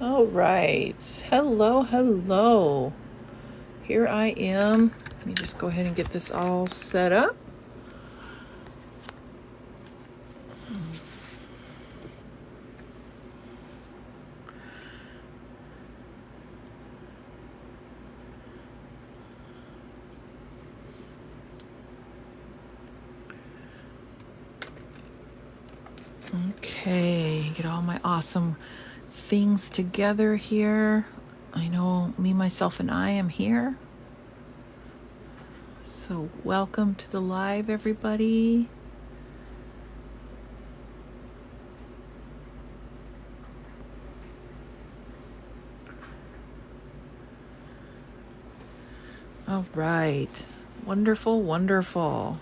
All right. Hello, hello. Here I am. Let me just go ahead and get this all set up. Okay, get all my awesome things together here. I know me, myself, and I am here. So welcome to the live, everybody. All right. Wonderful, wonderful.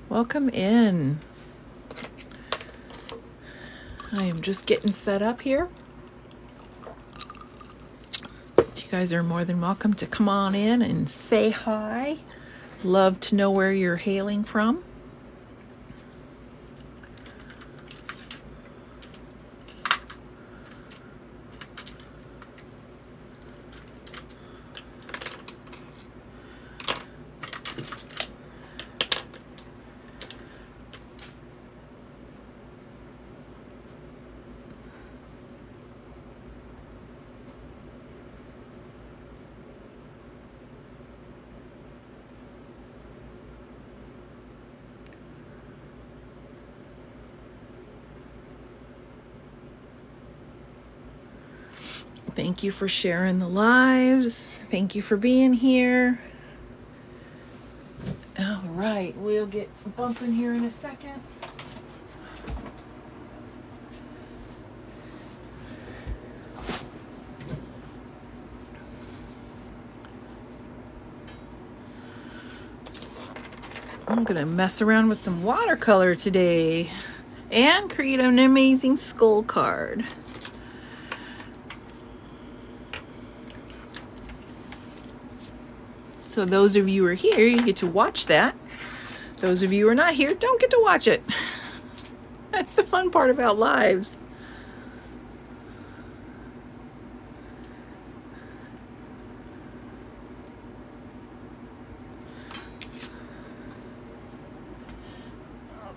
Welcome in. I am just getting set up here. You guys are more than welcome to come on in and say hi. Love to know where you're hailing from. Thank you for sharing the lives. Thank you for being here. All right, we'll get bumping here in a second. I'm gonna mess around with some watercolor today and create an amazing skull card. So those of you who are here, you get to watch that. Those of you who are not here, don't get to watch it. That's the fun part about lives.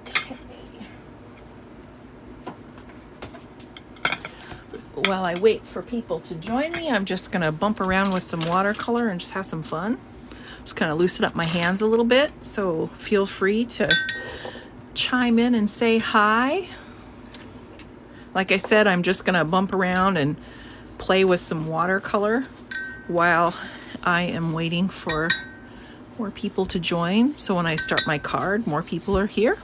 Okay. While I wait for people to join me, I'm just gonna bump around with some watercolor and just have some fun. Just kind of loosen up my hands a little bit, so feel free to chime in and say hi. Like I said, I'm just gonna bump around and play with some watercolor while I am waiting for more people to join. So when I start my card, more people are here.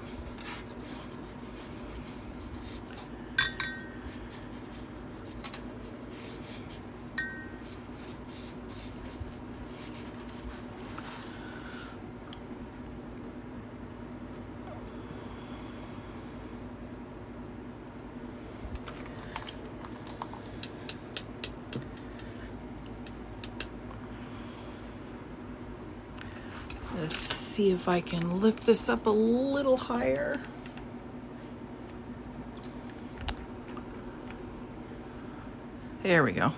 Let's see if I can lift this up a little higher. There we go.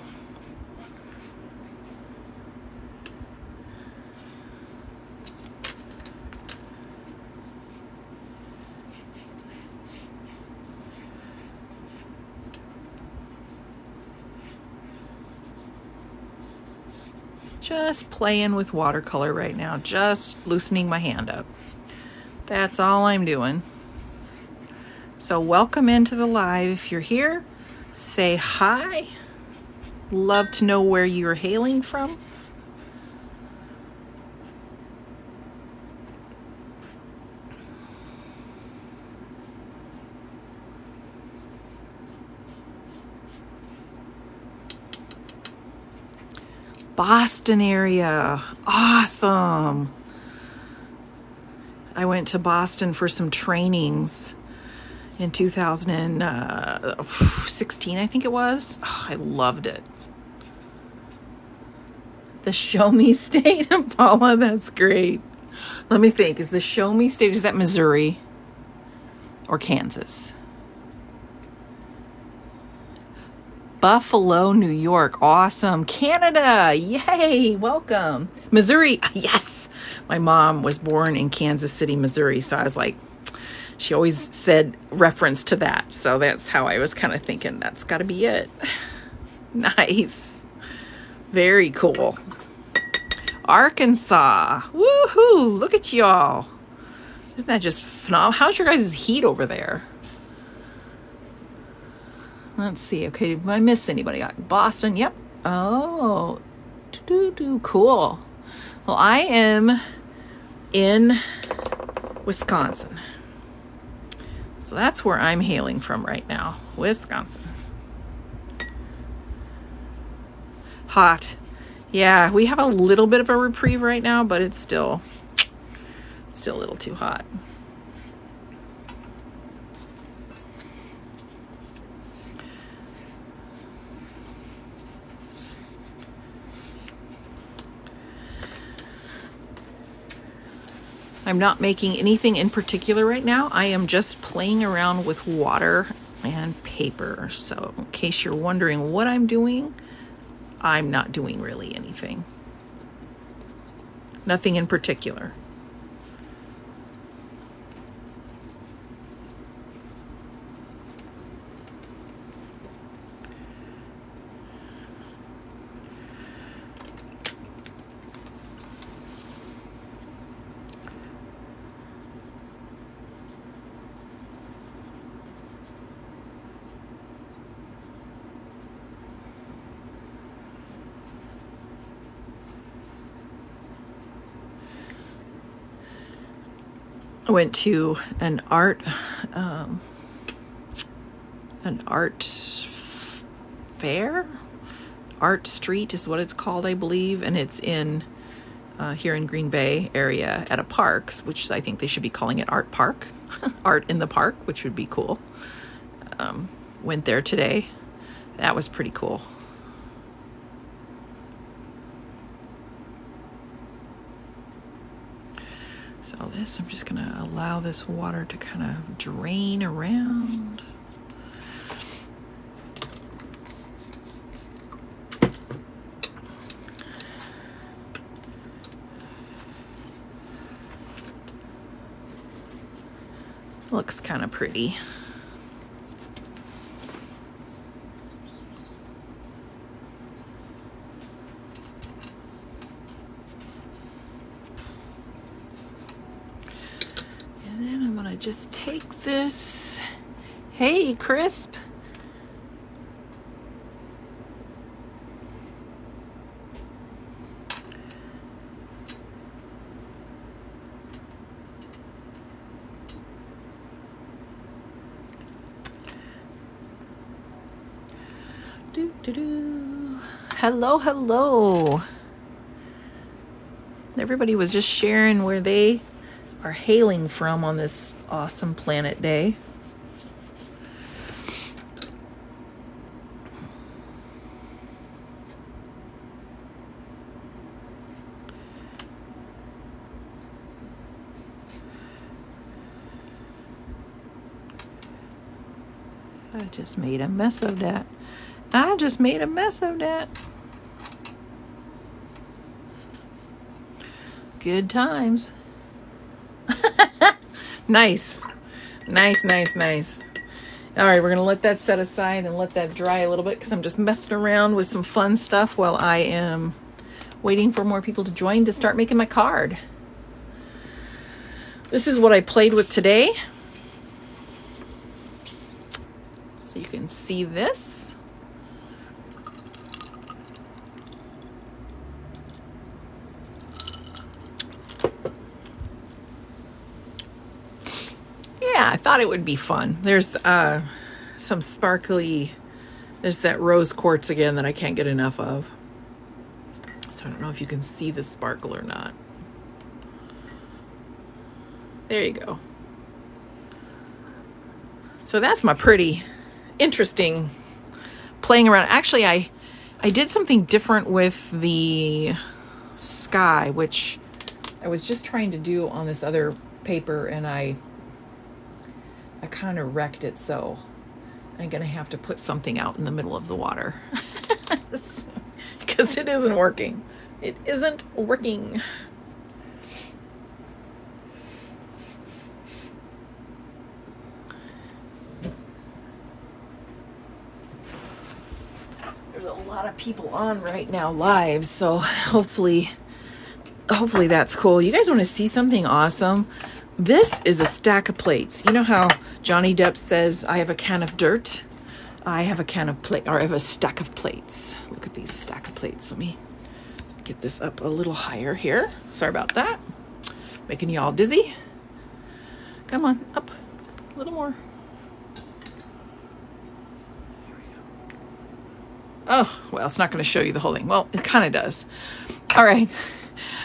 Just playing with watercolor right now, just loosening my hand up. That's all I'm doing. So welcome into the live. If you're here, say hi. Love to know where you're hailing from. Boston area. Awesome. I went to Boston for some trainings in 2016, I think it was. Oh, I loved it. The Show Me State, Paula, that's great. Let me think. Is the Show Me State, is that Missouri or Kansas? Buffalo, New York. Awesome. Canada. Yay. Welcome. Missouri. Yes. My mom was born in Kansas City, Missouri. So I was like, she always said reference to that. So that's how I was kind of thinking that's got to be it. Nice. Very cool. Arkansas. Woohoo. Look at y'all. Isn't that just phenomenal? How's your guys' heat over there? Let's see. Okay, did I miss anybody? Boston. Yep. Oh, cool. Well, I am in Wisconsin. So that's where I'm hailing from right now. Wisconsin. Hot. Yeah, we have a little bit of a reprieve right now, but it's still a little too hot. I'm not making anything in particular right now. I am just playing around with water and paper. So in case you're wondering what I'm doing, I'm not doing really anything. Nothing in particular. I went to an art fair. Art Street is what it's called, I believe, and it's in here in Green Bay area at a park, which I think they should be calling it Art Park. Art in the Park, which would be cool. Went there today. That was pretty cool. So this, I'm just going to allow this water to kind of drain around. Looks kind of pretty. Just take this. Hey, Crisp. Hello, hello. Everybody was just sharing where they are hailing from on this awesome planet day. I just made a mess of that. Good times. Nice. All right, we're going to let that set aside and let that dry a little bit because I'm just messing around with some fun stuff while I am waiting for more people to join to start making my card. This is what I played with today. So you can see this. Yeah, I thought it would be fun. There's some sparkly, there's that rose quartz again that I can't get enough of. So I don't know if you can see the sparkle or not. There you go. So that's my pretty interesting playing around. Actually, I did something different with the sky, which I was just trying to do on this other paper, and I kind of wrecked it. So I'm gonna have to put something out in the middle of the water because it isn't working. It isn't working. There's a lot of people on right now live, so hopefully that's cool. You guys want to see something awesome? This is a stack of plates. You know how Johnny Depp says, I have a can of dirt? I have a can of plate, or I have a stack of plates. Look at these stack of plates. Let me get this up a little higher here. Sorry about that. Making you all dizzy. Come on, up a little more. There we go. Oh, well, it's not going to show you the whole thing. Well, it kind of does. All right.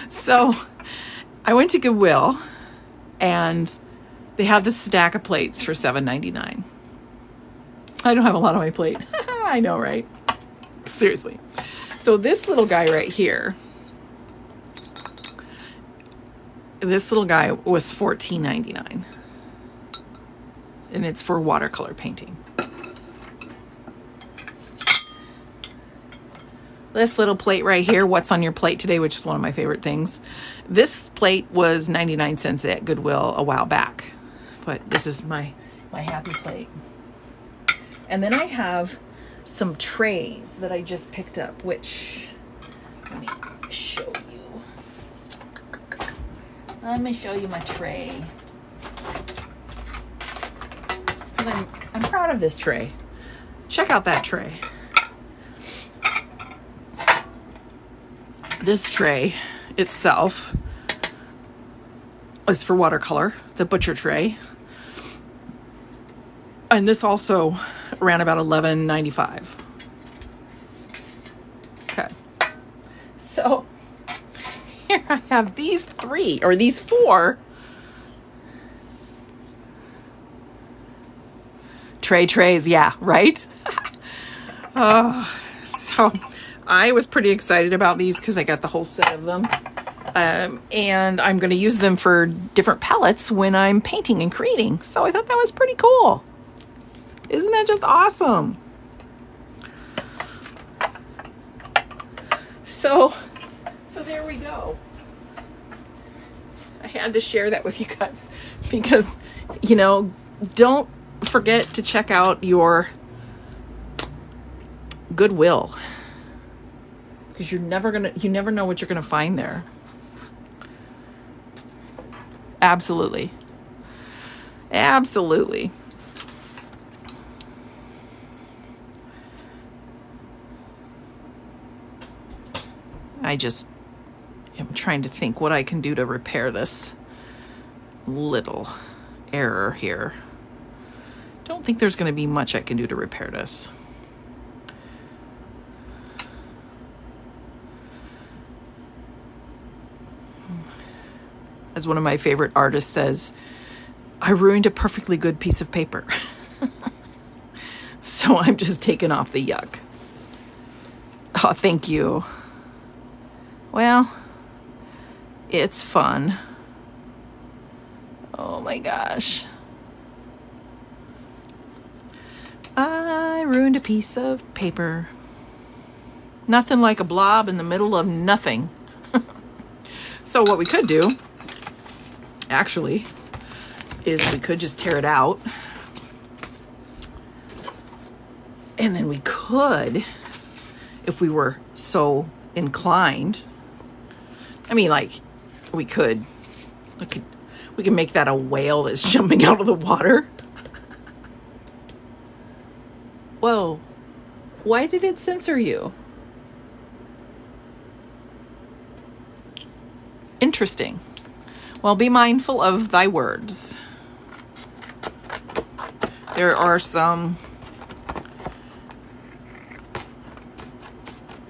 So I went to Goodwill and they had this stack of plates for $7.99. I don't have a lot on my plate. I know, right? Seriously. So this little guy right here, this little guy was $14.99. And it's for watercolor painting. This little plate right here, what's on your plate today, which is one of my favorite things. This plate was 99 cents at Goodwill a while back. But this is my happy plate. And then I have some trays that I just picked up, which, let me show you. Let me show you my tray. And I'm proud of this tray. Check out that tray. This tray itself is for watercolor. It's a butcher tray. And this also ran about $11.95. Okay. So here I have these four trays. Yeah, right? So I was pretty excited about these because I got the whole set of them. And I'm going to use them for different palettes when I'm painting and creating. So I thought that was pretty cool. Isn't that just awesome? So there we go. I had to share that with you guys because, you know, don't forget to check out your Goodwill. Because you never know what you're gonna find there. Absolutely. Absolutely. I just am trying to think what I can do to repair this little error here. Don't think there's gonna be much I can do to repair this. As one of my favorite artists says, I ruined a perfectly good piece of paper. So I'm just taking off the yuck. Oh, thank you. Well, it's fun. Oh my gosh. I ruined a piece of paper. Nothing like a blob in the middle of nothing. So what we could do, actually, is we could just tear it out. And then we could, if we were so inclined, I mean, like, we could make that a whale that's jumping out of the water. Whoa, why did it censor you? Interesting. Well, be mindful of thy words. There are some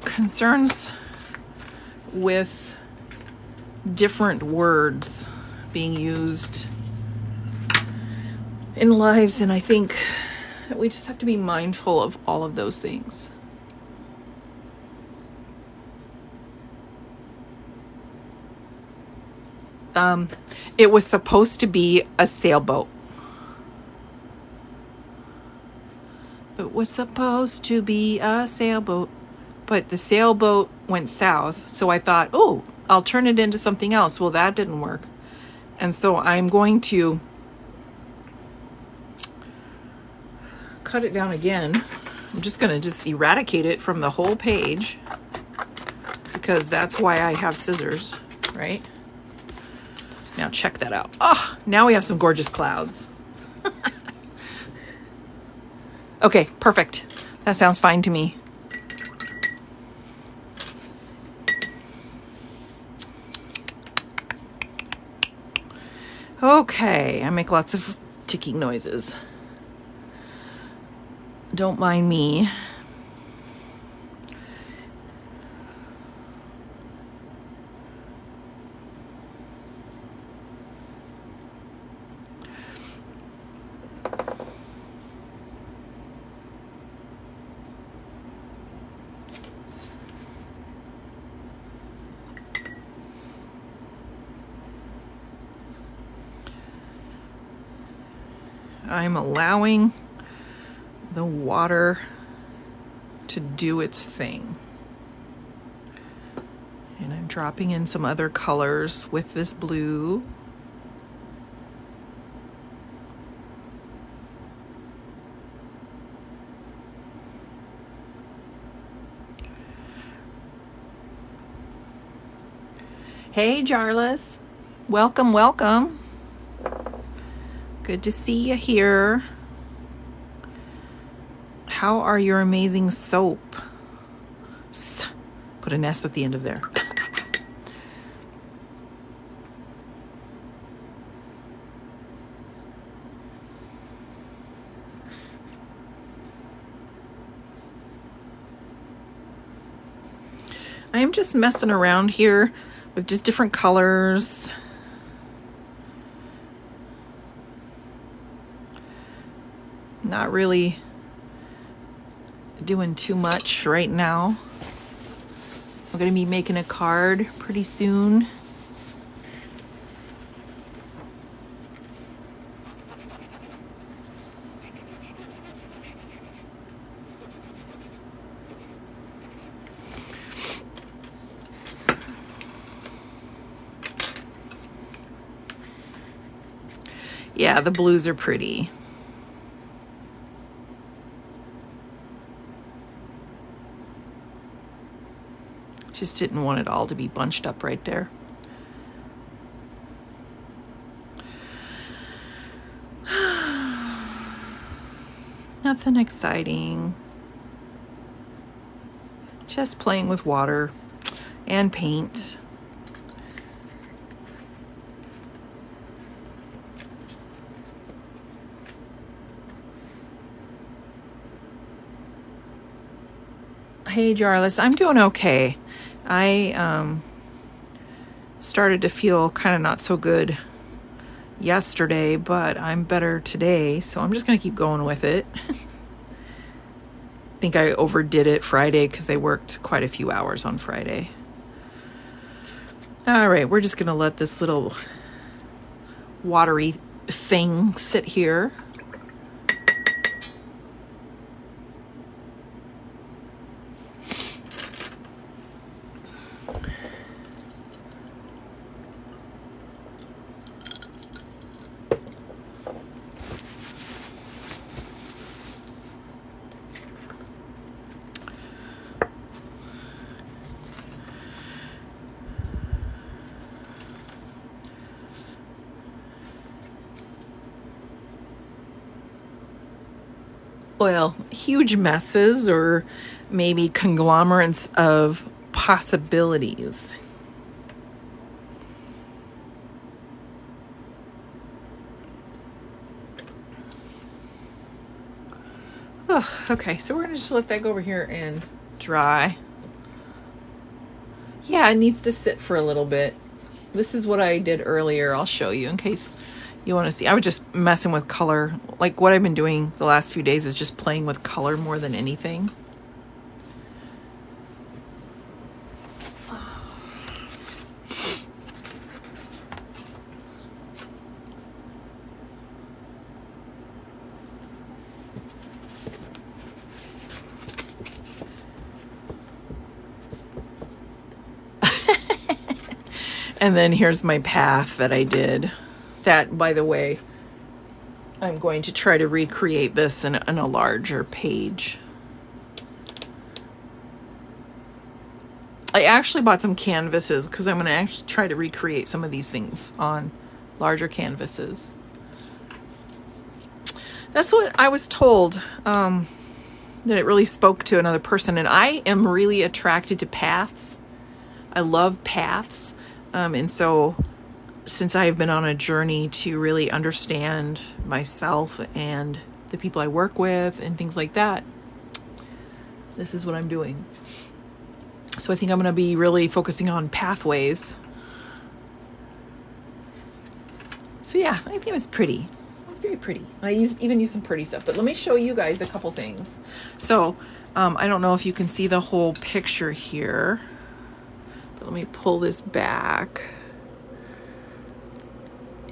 concerns with different words being used in lives, and I think that we just have to be mindful of all of those things. It was supposed to be a sailboat. It was supposed to be a sailboat, but the sailboat went south. So I thought, oh, I'll turn it into something else. Well, that didn't work. And so I'm going to cut it down again. I'm just going to just eradicate it from the whole page because that's why I have scissors, right? Now check that out. Oh, now we have some gorgeous clouds. Okay, perfect. That sounds fine to me. Okay, I make lots of ticking noises. Don't mind me. I'm allowing the water to do its thing. And I'm dropping in some other colors with this blue. Hey, Jarlis. Welcome, welcome. Good to see you here. How are your amazing soap? Put an S at the end of there. I'm just messing around here with just different colors. Not really doing too much right now. I'm going to be making a card pretty soon. Yeah, the blues are pretty. Just didn't want it all to be bunched up right there. Nothing exciting. Just playing with water and paint. Hey, Jarlis, I'm doing okay. I started to feel kind of not so good yesterday, but I'm better today, so I'm just going to keep going with it. I think I overdid it Friday because I worked quite a few hours on Friday. All right, we're just going to let this little watery thing sit here. Well, huge messes or maybe conglomerates of possibilities. Oh, okay, so we're gonna just let that go over here and dry. Yeah, it needs to sit for a little bit. This is what I did earlier. I'll show you in case you want to see. I was just messing with color. Like what I've been doing the last few days is just playing with color more than anything. And then here's my path that I did. That, by the way, I'm going to try to recreate this in a larger page. I actually bought some canvases because I'm going to actually try to recreate some of these things on larger canvases. That's what I was told, that it really spoke to another person. And I am really attracted to paths. I love paths. And so since I've been on a journey to really understand myself and the people I work with and things like that, this is what I'm doing. So I think I'm going to be really focusing on pathways. So yeah, I think it was pretty. It was very pretty. I even used some pretty stuff. But let me show you guys a couple things. So I don't know if you can see the whole picture here. But let me pull this back.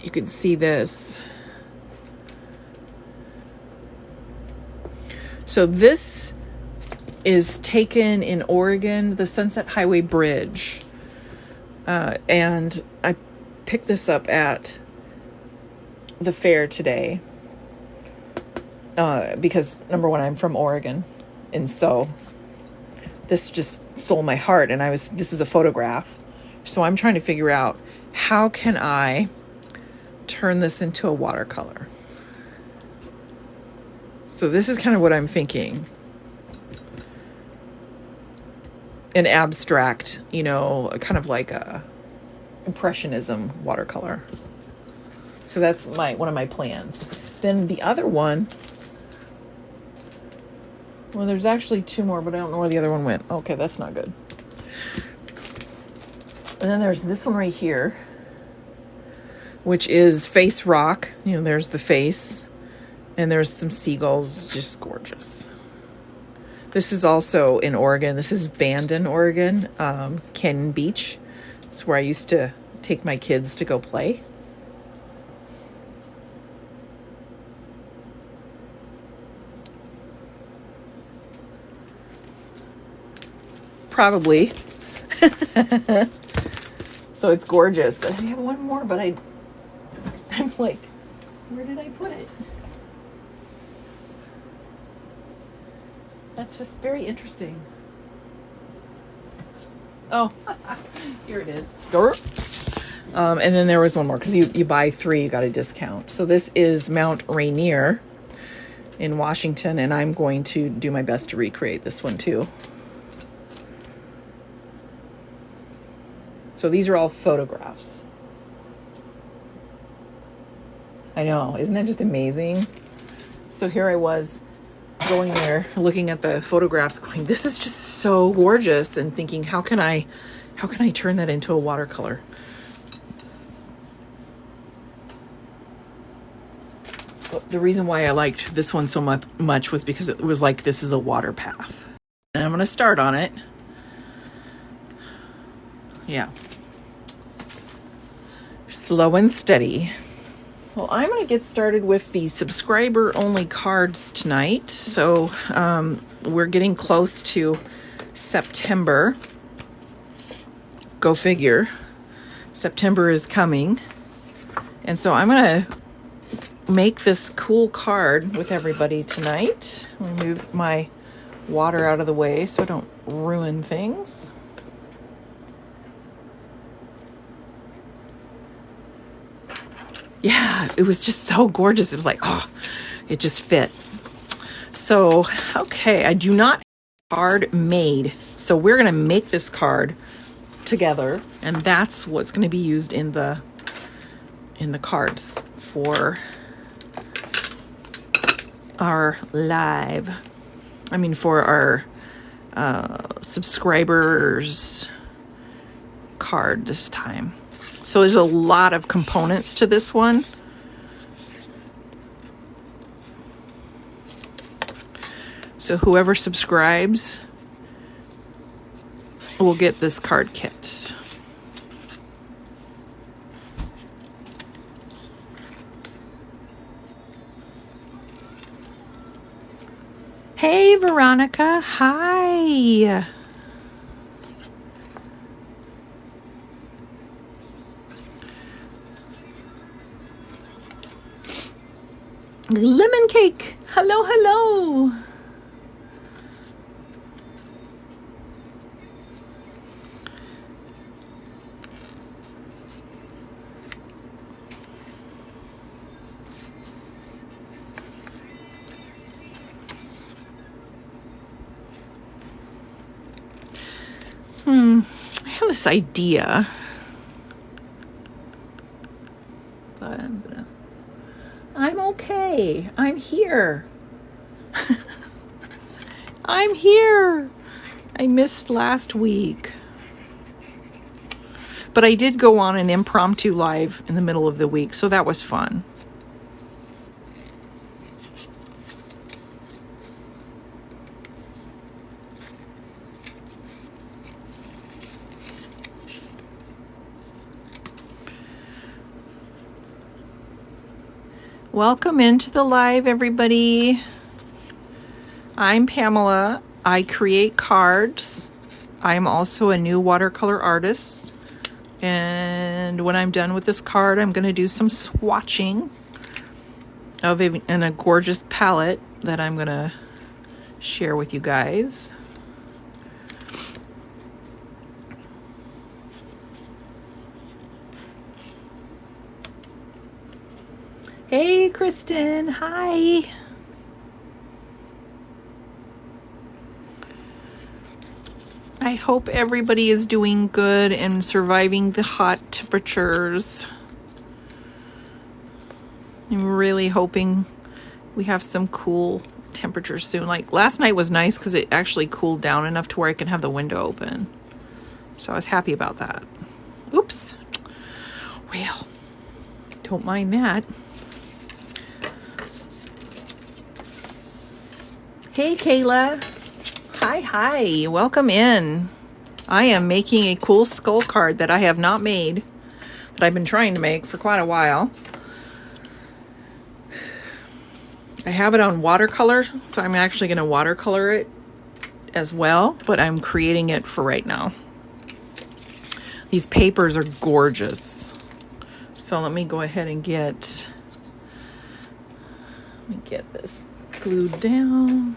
You can see this. So this is taken in Oregon, the Sunset Highway Bridge. And I picked this up at the fair today. Because number one, I'm from Oregon. And so this just stole my heart. And this is a photograph. So I'm trying to figure out, how can I turn this into a watercolor? So this is kind of what I'm thinking. An abstract, kind of like a impressionism watercolor. So that's one of my plans. Then the other one, well, there's actually two more, but I don't know where the other one went. Okay, that's not good. And then there's this one right here, which is face rock. There's the face, and there's some seagulls. Just gorgeous. This is also in Oregon. This is Bandon, Oregon, Canyon Beach. It's where I used to take my kids to go play. Probably. So it's gorgeous. I have one more, but I'm like, where did I put it? That's just very interesting. Oh, here it is. And then there was one more, because you buy 3, you got a discount. So this is Mount Rainier in Washington, and I'm going to do my best to recreate this one too. So these are all photographs. I know, isn't that just amazing? So here I was going there, looking at the photographs, going, this is just so gorgeous, and thinking, how can I turn that into a watercolor? But the reason why I liked this one so much was because it was like, this is a water path. And I'm going to start on it. Yeah. Slow and steady. Well, I'm going to get started with the subscriber only cards tonight. So we're getting close to September. Go figure. September is coming. And so I'm going to make this cool card with everybody tonight. I'll move my water out of the way so I don't ruin things. Yeah, it was just so gorgeous. It was like, oh, it just fit. So, okay, I do not have a card made. So we're going to make this card together, and that's what's going to be used in the cards for our live. For our subscribers card this time. So there's a lot of components to this one. So whoever subscribes will get this card kit. Hey, Veronica. Hi. Lemon cake. Hello, hello. I have this idea, but I'm okay. I'm here. I'm here. I missed last week, but I did go on an impromptu live in the middle of the week, so that was fun. Welcome into the live, everybody. I'm Pamela. I create cards. I'm also a new watercolor artist. And when I'm done with this card, I'm going to do some swatching of a gorgeous palette that I'm going to share with you guys. Hey, Kristen. Hi. I hope everybody is doing good and surviving the hot temperatures. I'm really hoping we have some cool temperatures soon. Like last night was nice because it actually cooled down enough to where I can have the window open. So I was happy about that. Oops. Well, don't mind that. Hey, Kayla. Hi. Welcome in. I am making a cool skull card that I have not made, that I've been trying to make for quite a while. I have it on watercolor, so I'm actually going to watercolor it as well, but I'm creating it for right now. These papers are gorgeous. So let me go ahead and get this glued down.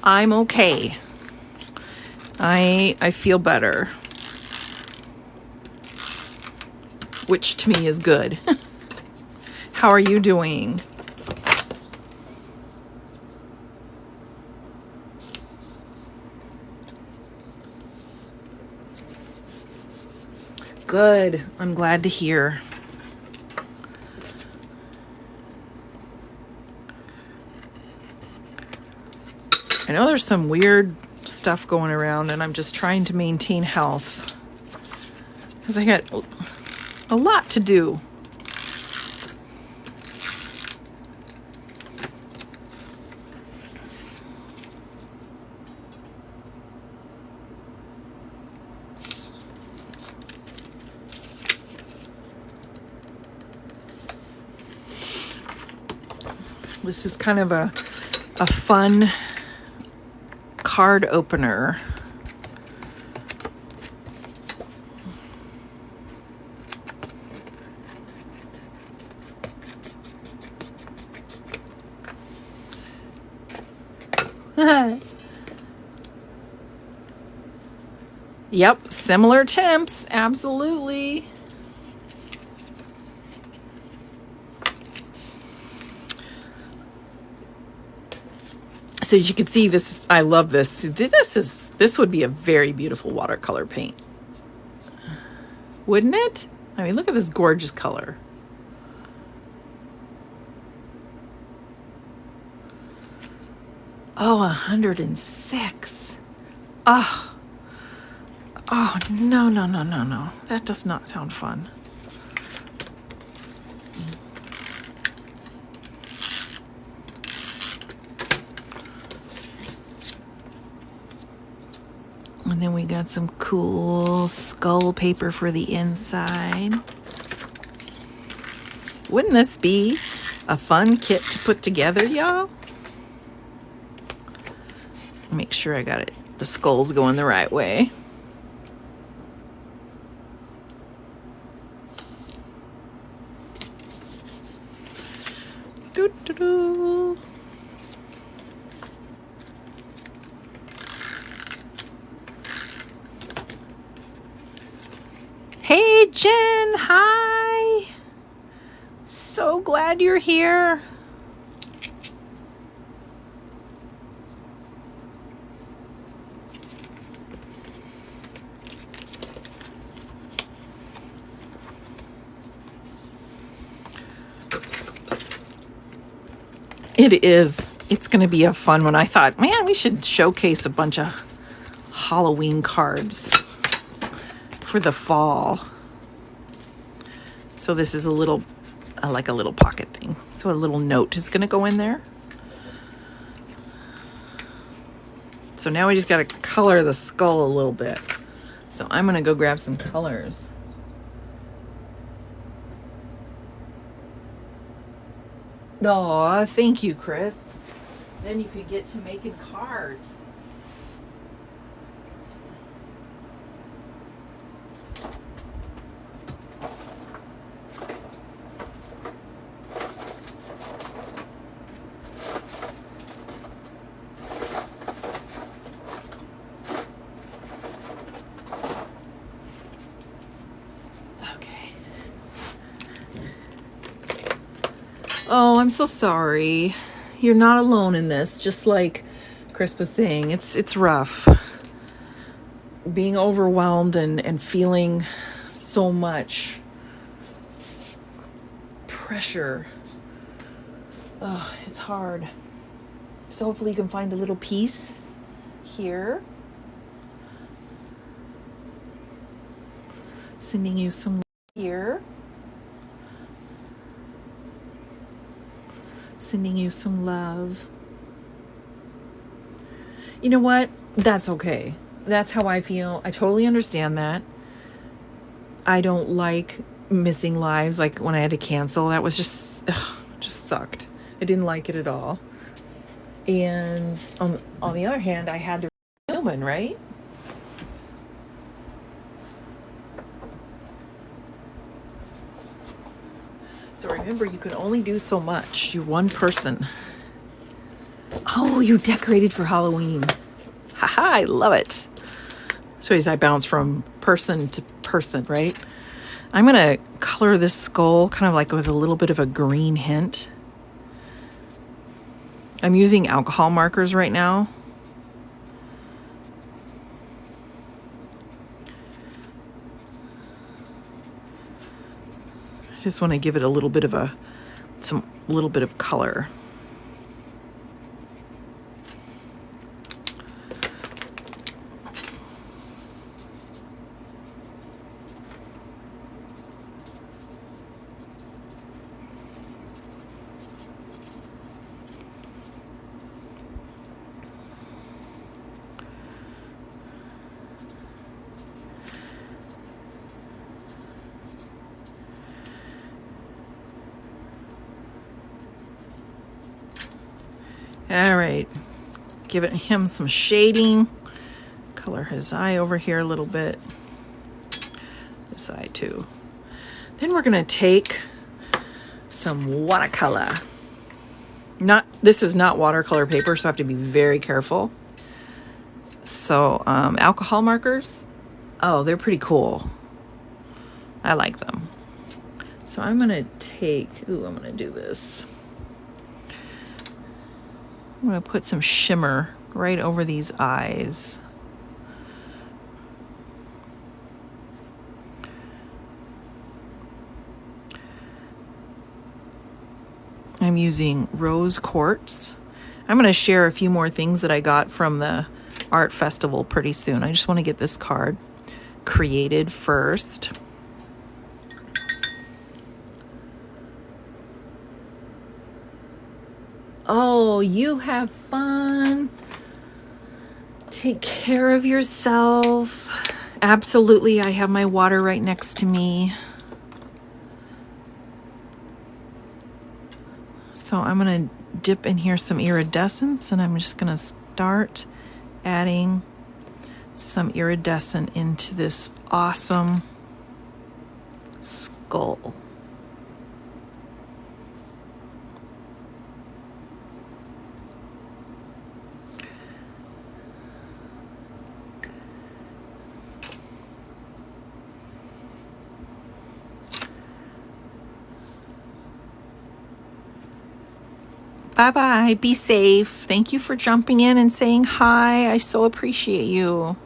I'm okay. I feel better, which to me is good. How are you doing? Good. I'm glad to hear. I know there's some weird stuff going around, and I'm just trying to maintain health because I got a lot to do. This is kind of a fun card opener. Yep, similar temps, absolutely. So as you can see, this, I love this. This would be a very beautiful watercolor paint, wouldn't it? I mean, look at this gorgeous color. Oh, 106. Oh, no. That does not sound fun. And then we got some cool skull paper for the inside. Wouldn't this be a fun kit to put together, y'all? Make sure I got it. The skull's going the right way. Jen, hi. So glad you're here. It is. It's going to be a fun one. I thought, man, we should showcase a bunch of Halloween cards for the fall. So this is a little, like a little pocket thing. So a little note is going to go in there. So now we just got to color the skull a little bit. So I'm going to go grab some colors. Oh, thank you, Chris. Then you could get to making cards. Oh, I'm so sorry. You're not alone in this. Just like Chris was saying, it's rough. Being overwhelmed and feeling so much pressure. Oh, it's hard. So hopefully you can find a little piece here. Sending you some here. Sending you some love. You know what? That's okay. That's how I feel. I totally understand that. I don't like missing lives. Like when I had to cancel, that was just sucked. I didn't like it at all. And on the other hand, I had to be human, right? So remember, you can only do so much. You're one person. Oh, you decorated for Halloween. Haha, I love it. So as I bounce from person to person, right? I'm going to color this skull kind of like with a little bit of a green hint. I'm using alcohol markers right now. I just want to give it a little bit of little bit of color. All right, giving him some shading. Color his eye over here a little bit. This eye too. Then we're gonna take some watercolor. This is not watercolor paper, so I have to be very careful. So alcohol markers. Oh, they're pretty cool. I like them. So I'm gonna I'm gonna do this. I'm going to put some shimmer right over these eyes. I'm using rose quartz. I'm going to share a few more things that I got from the art festival pretty soon. I just want to get this card created first. Oh, you have fun. Take care of yourself. Absolutely, I have my water right next to me. So I'm going to dip in here some iridescence, and I'm just going to start adding some iridescent into this awesome skull. Bye-bye. Be safe. Thank you for jumping in and saying hi. I so appreciate you.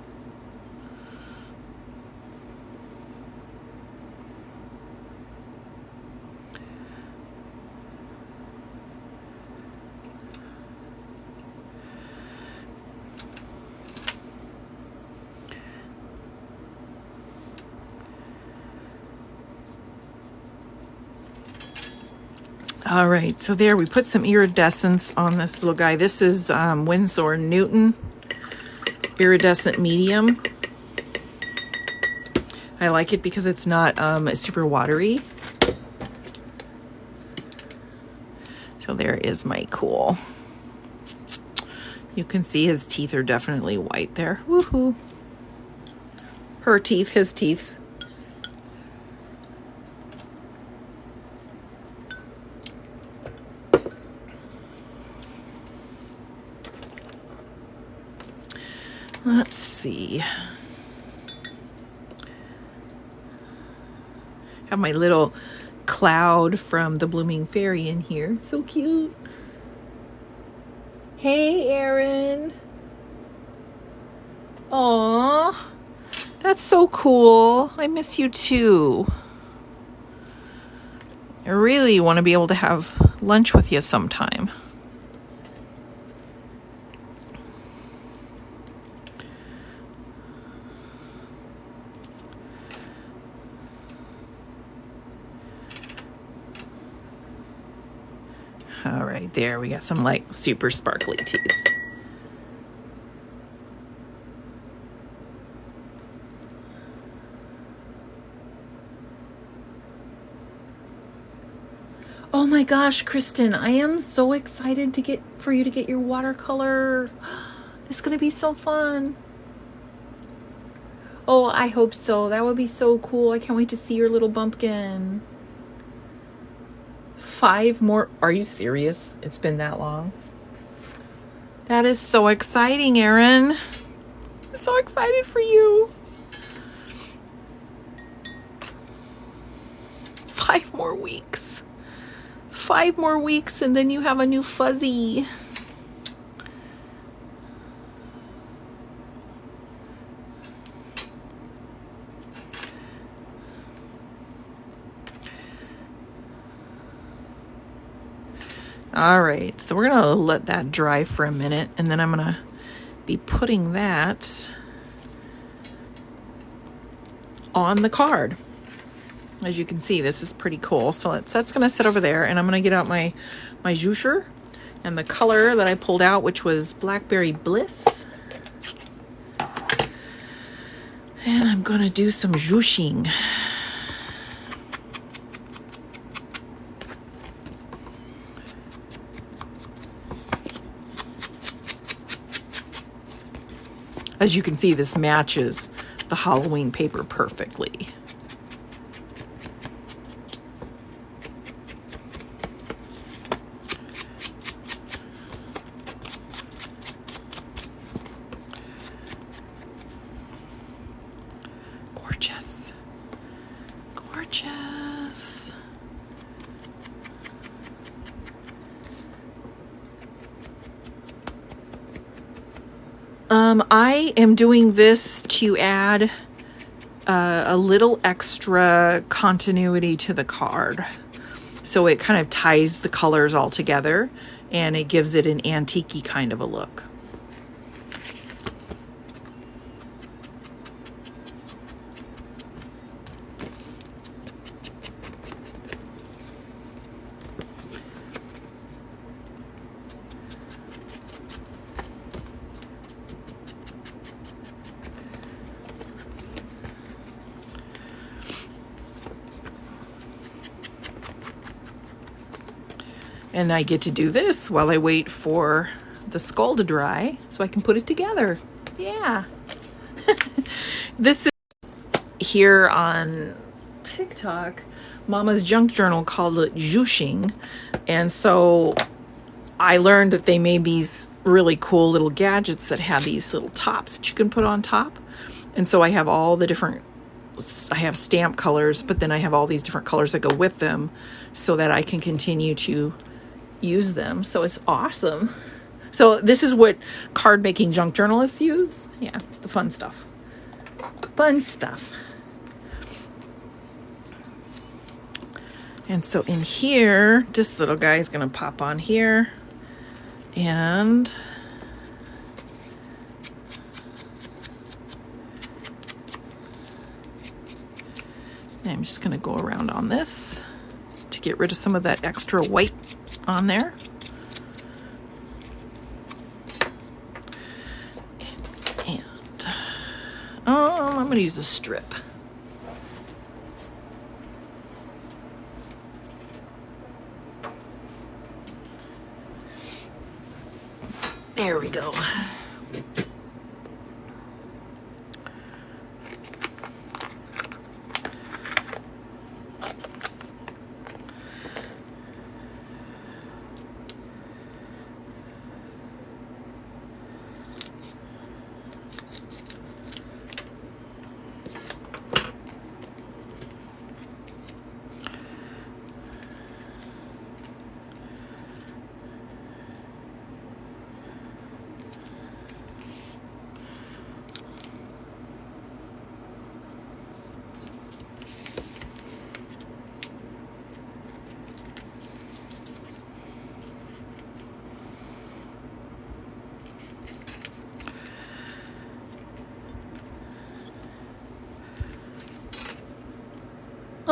All right, so there we put some iridescence on this little guy. This is Winsor Newton iridescent medium. I like it because it's not super watery. So there is my cool. You can see his teeth are definitely white there. Woohoo! Her teeth, his teeth. Let's see. Have my little cloud from the Blooming Fairy in here. So cute. Hey, Erin. Aw, that's so cool. I miss you too. I really want to be able to have lunch with you sometime. All right, there we got some like super sparkly teeth. Oh my gosh, Kristen, I am so excited for you to get your watercolor. It's gonna be so fun. Oh, I hope so. That would be so cool. I can't wait to see your little bumpkin. 5 more. Are you serious? It's been that long? That is so exciting, Erin. I'm so excited for you. 5 more weeks. 5 more weeks and then you have a new fuzzy. All right, so we're gonna let that dry for a minute and then I'm gonna be putting that on the card. As you can see, this is pretty cool. So that's gonna sit over there and I'm gonna get out my juicer and the color that I pulled out, which was Blackberry Bliss. And I'm gonna do some juicing. As you can see, this matches the Halloween paper perfectly. Gorgeous. Gorgeous. I am doing this to add a little extra continuity to the card. So it kind of ties the colors all together and it gives it an antique-y kind of a look. And I get to do this while I wait for the skull to dry so I can put it together. Yeah. This is here on TikTok. Mama's Junk Journal called it juicing. And so I learned that they made these really cool little gadgets that have these little tops that you can put on top. And so I have all the different, I have stamp colors, but then I have all these different colors that go with them so that I can continue to use them, so it's awesome. So this is what card making junk journalists use. Yeah, the fun stuff. Fun stuff. And so in here, this little guy is going to pop on here. And I'm just going to go around on this to get rid of some of that extra white on there. And I'm going to use a strip. There we go.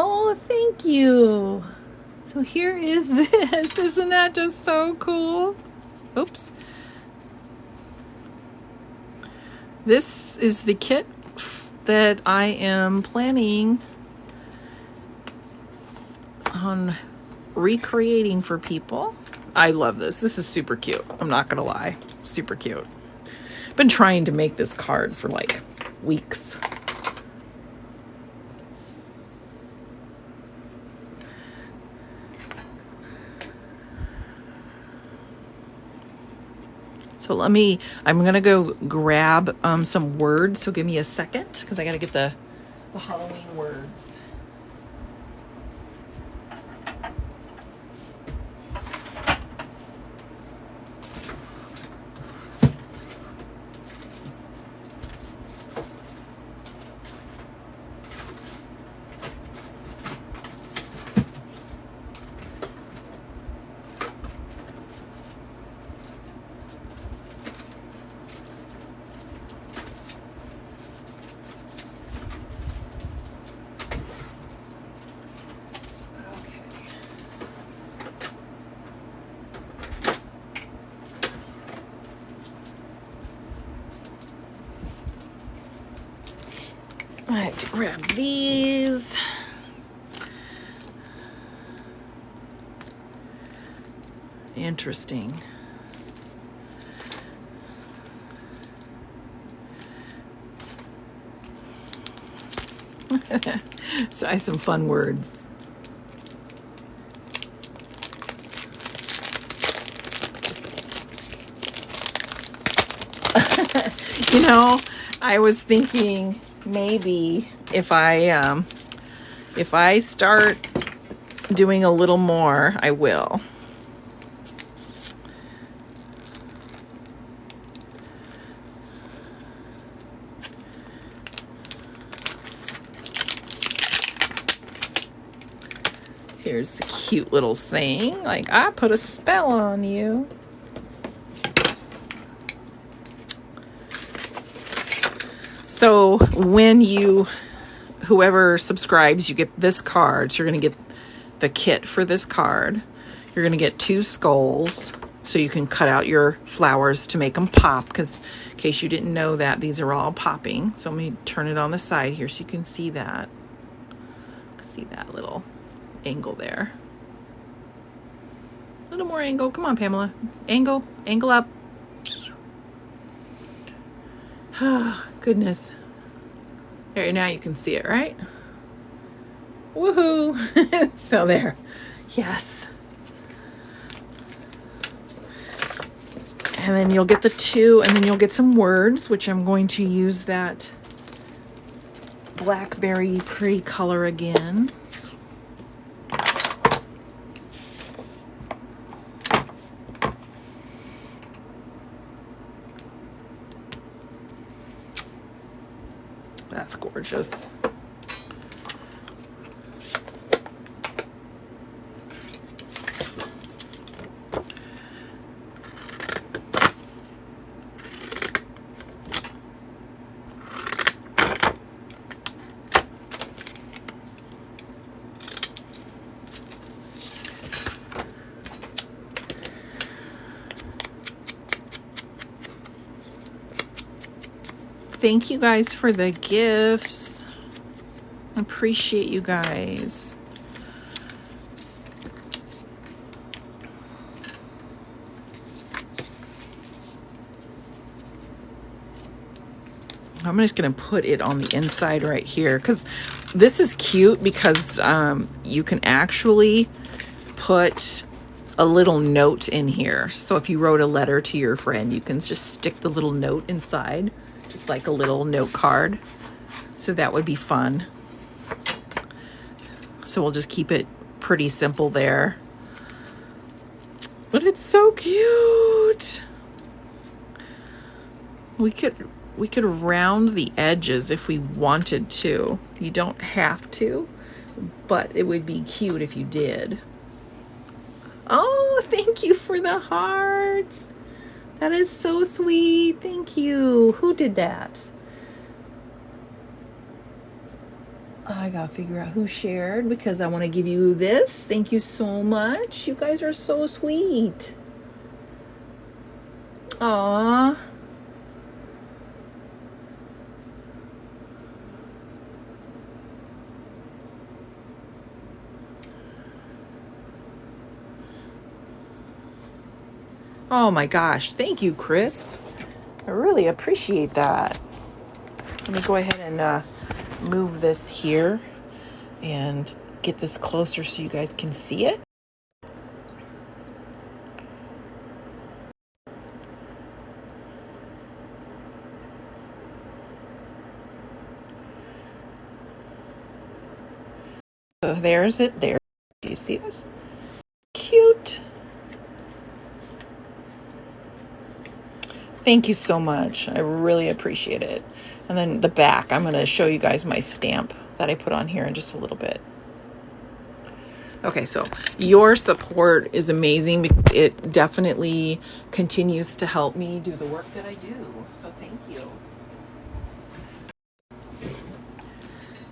Oh, thank you. So here is this. Isn't that just so cool? Oops. This is the kit that I am planning on recreating for people. I love this. This is super cute. I'm not gonna lie. Super cute. I've been trying to make this card for like weeks. So I'm gonna go grab some words. So give me a second because I gotta get the Halloween words. I have to grab these. Interesting. So I have some fun words. You know, I was thinking maybe if I start doing a little more, I will. Here's the cute little saying, like, I put a spell on you. So when whoever subscribes, you get this card. So you're going to get the kit for this card. You're going to get 2 skulls so you can cut out your flowers to make them pop, because in case you didn't know that, these are all popping. So let me turn it on the side here so you can see that. See that little angle there. A little more angle. Come on, Pamela. Angle up. Oh, goodness. There, now you can see it, right? Woohoo! So there. Yes. And then you'll get the 2, and then you'll get some words, which I'm going to use that blackberry pretty color again. that's gorgeous. Thank you guys for the gifts. Appreciate you guys. I'm just gonna put it on the inside right here because this is cute because you can actually put a little note in here. So if you wrote a letter to your friend, you can just stick the little note inside, just like a little note card. So that would be fun. So we'll just keep it pretty simple there. But it's so cute. We could round the edges if we wanted to. You don't have to, but it would be cute if you did. Oh, thank you for the hearts. That is so sweet. Thank you. Who did that? I gotta figure out who shared because I want to give you this. Thank you so much. You guys are so sweet. Aww. Oh my gosh. Thank you, Crisp. I really appreciate that. Let me go ahead and move this here and get this closer so you guys can see it. So there's it there. Do you see this? Cute. Thank you so much. I really appreciate it. And then the back, I'm going to show you guys my stamp that I put on here in just a little bit. Okay, so your support is amazing because it definitely continues to help me do the work that I do. So thank you.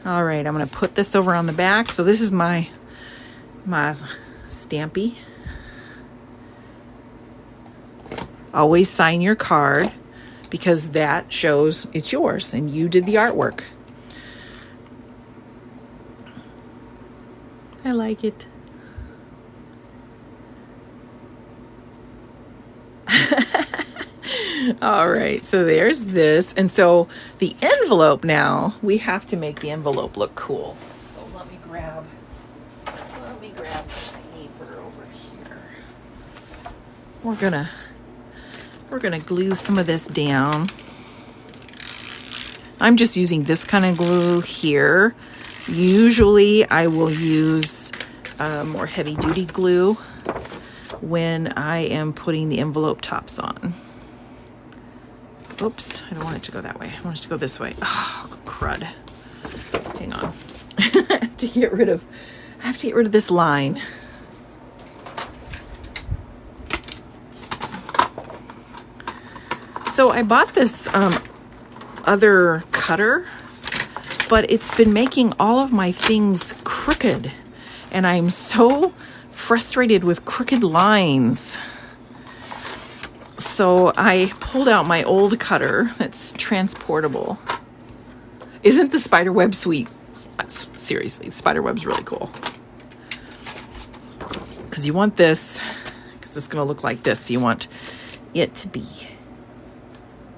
All right, I'm going to put this over on the back. So this is my Stampy. Always sign your card because that shows it's yours and you did the artwork. I like it. All right, so there's this. And so the envelope now, we have to make the envelope look cool. So let me grab some paper over here. We're gonna glue some of this down. I'm just using this kind of glue here. Usually I will use more heavy duty glue when I am putting the envelope tops on. Oops, I don't want it to go that way. I want it to go this way. Oh, crud. Hang on. I have to get rid of this line. So I bought this other cutter, but it's been making all of my things crooked. And I'm so frustrated with crooked lines. So I pulled out my old cutter that's transportable. Isn't the spiderweb sweet? Seriously, spiderweb's really cool. Because you want this, because it's going to look like this. You want it to be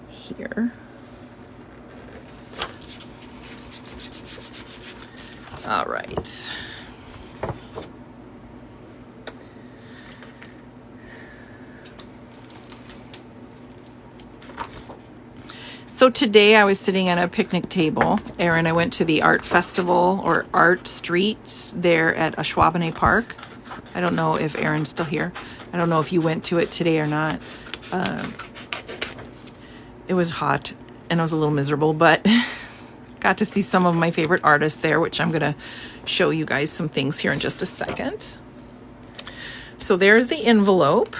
here. All right. So today I was sitting at a picnic table. Erin, I went to the art festival or art streets there at Ashwaubenon Park. I don't know if Erin's still here. I don't know if you went to it today or not. It was hot and I was a little miserable, but Got to see some of my favorite artists there, which I'm gonna show you guys some things here in just a second. So there's the envelope.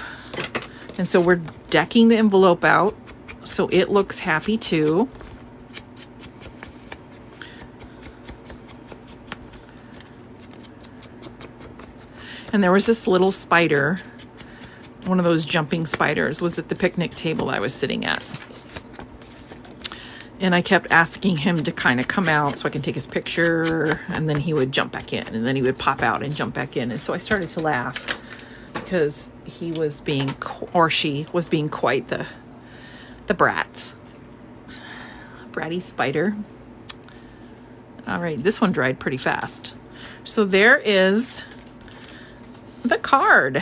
And so we're decking the envelope out so it looks happy too. And there was this little spider, one of those jumping spiders, was at the picnic table I was sitting at. And I kept asking him to kind of come out so I can take his picture, and then he would jump back in, and then he would pop out and jump back in. And so I started to laugh because he was being, or she was being quite the brat. Bratty spider. All right, this one dried pretty fast. So there is the card.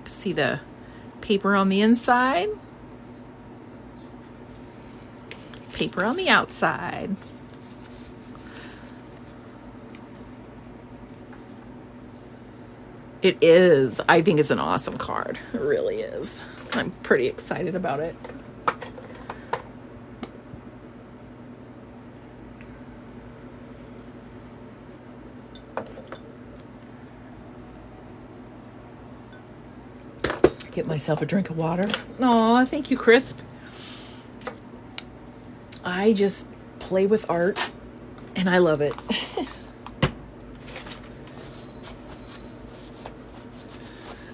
See the paper on the inside, paper on the outside. It is. I think it's an awesome card. It really is. I'm pretty excited about it. Get myself a drink of water. Aw, thank you, Crisp. I just play with art and I love it.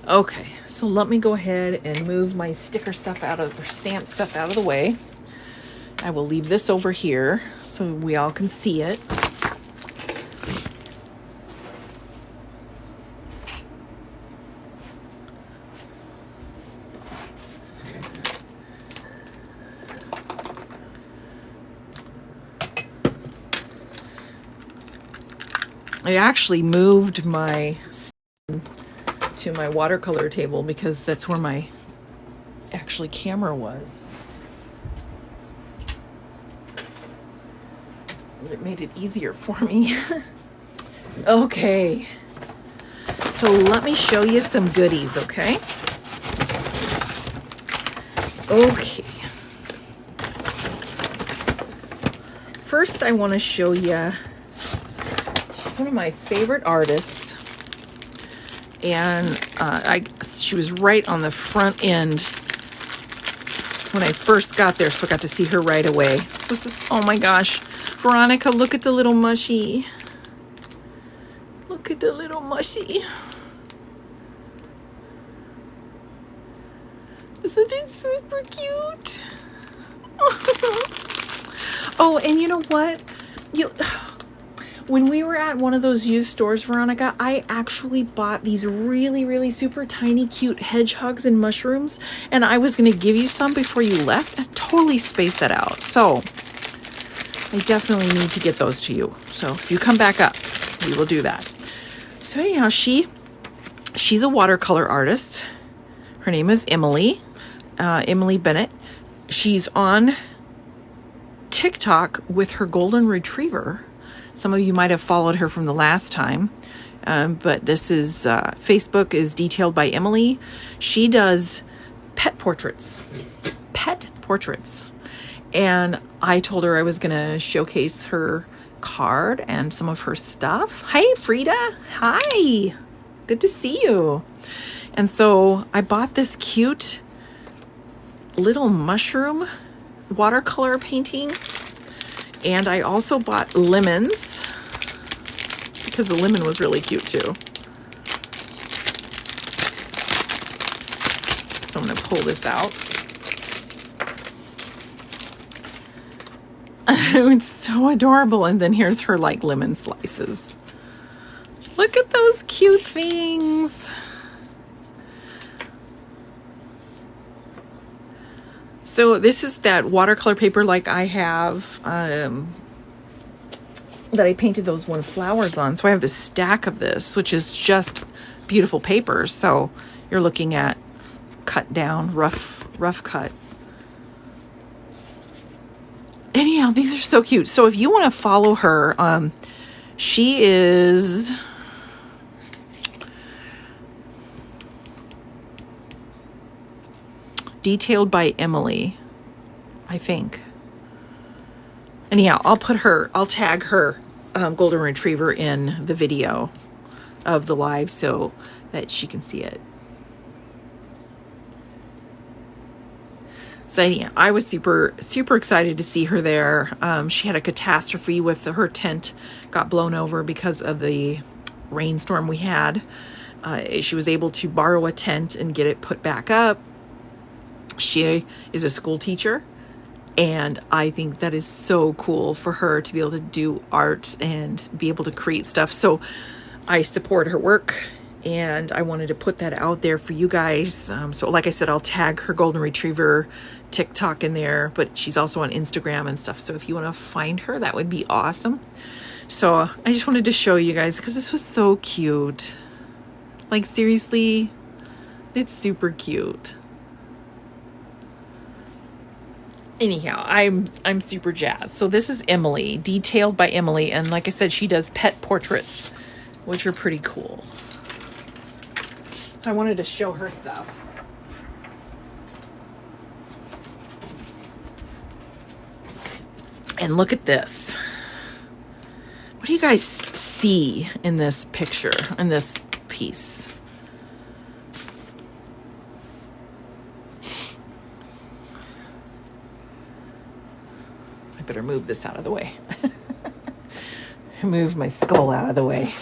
Okay, so let me go ahead and move my sticker stuff out of, or stamp stuff out of the way. I will leave this over here so we all can see it. I actually moved my to my watercolor table because that's where my actually camera was. It made it easier for me. Okay, so let me show you some goodies, okay? Okay. First, I want to show you, she's one of my favorite artists. And she was right on the front end when I first got there, so I got to see her right away. What's this? Oh my gosh. Veronica, look at the little mushy. Look at the little mushy. Isn't it super cute? Oh, and you know what? When we were at one of those used stores, Veronica, I actually bought these really, really super tiny, cute hedgehogs and mushrooms, and I was going to give you some before you left. I totally spaced that out. So I definitely need to get those to you. So if you come back up, we will do that. So anyhow, she's a watercolor artist. Her name is Emily, Emily Bennett. She's on TikTok with her golden retriever. Some of you might have followed her from the last time, but this is, Facebook is Detailed by Emily. She does pet portraits. And I told her I was going to showcase her card and some of her stuff. Hi, Frida. Hi. Good to see you. And so I bought this cute little mushroom watercolor painting. And I also bought lemons because the lemon was really cute too. So I'm going to pull this out. It's so adorable. And then here's her like lemon slices. Look at those cute things. So this is that watercolor paper like I have, that I painted those one flowers on. So I have this stack of this, which is just beautiful paper. So you're looking at cut down, rough cut. Anyhow, these are so cute. So if you want to follow her, she is... Detailed by Emily, I think. Anyhow, I'll tag her golden retriever in the video of the live so that she can see it. So yeah, I was super excited to see her there. She had a catastrophe with her tent got blown over because of the rainstorm we had. She was able to borrow a tent and get it put back up. She is a school teacher, and I think that is so cool for her to be able to do art and be able to create stuff. So I support her work, and I wanted to put that out there for you guys. So like I said, I'll tag her golden retriever TikTok in there, but she's also on Instagram and stuff. So if you want to find her, that would be awesome. So I just wanted to show you guys because this was so cute. Like seriously, it's super cute. Anyhow, I'm super jazzed. So this is Emily, Detailed by Emily, and like I said, she does pet portraits, which are pretty cool. I wanted to show her stuff. And look at this. What do you guys see in this picture, in this piece? I better move this out of the way. Move my skull out of the way.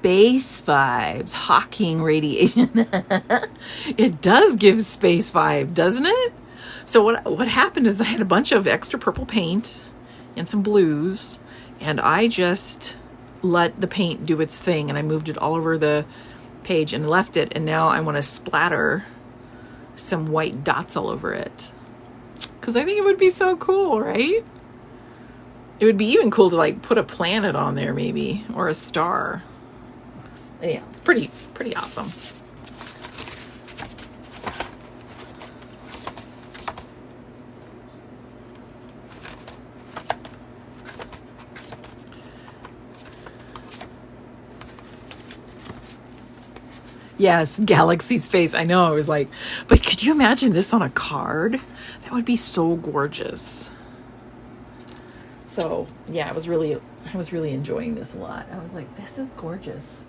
Space vibes, Hawking radiation. It does give space vibe, doesn't it? So what happened is I had a bunch of extra purple paint and some blues, and I just let the paint do its thing, and I moved it all over the page and left it, and now I want to splatter some white dots all over it because I think it would be so cool, right? It would be even cool to like put a planet on there maybe, or a star. Yeah, it's pretty awesome. Yes, galaxy space. I know. I was like, but could you imagine this on a card? That would be so gorgeous. So yeah, I was really enjoying this a lot. I was like, this is gorgeous.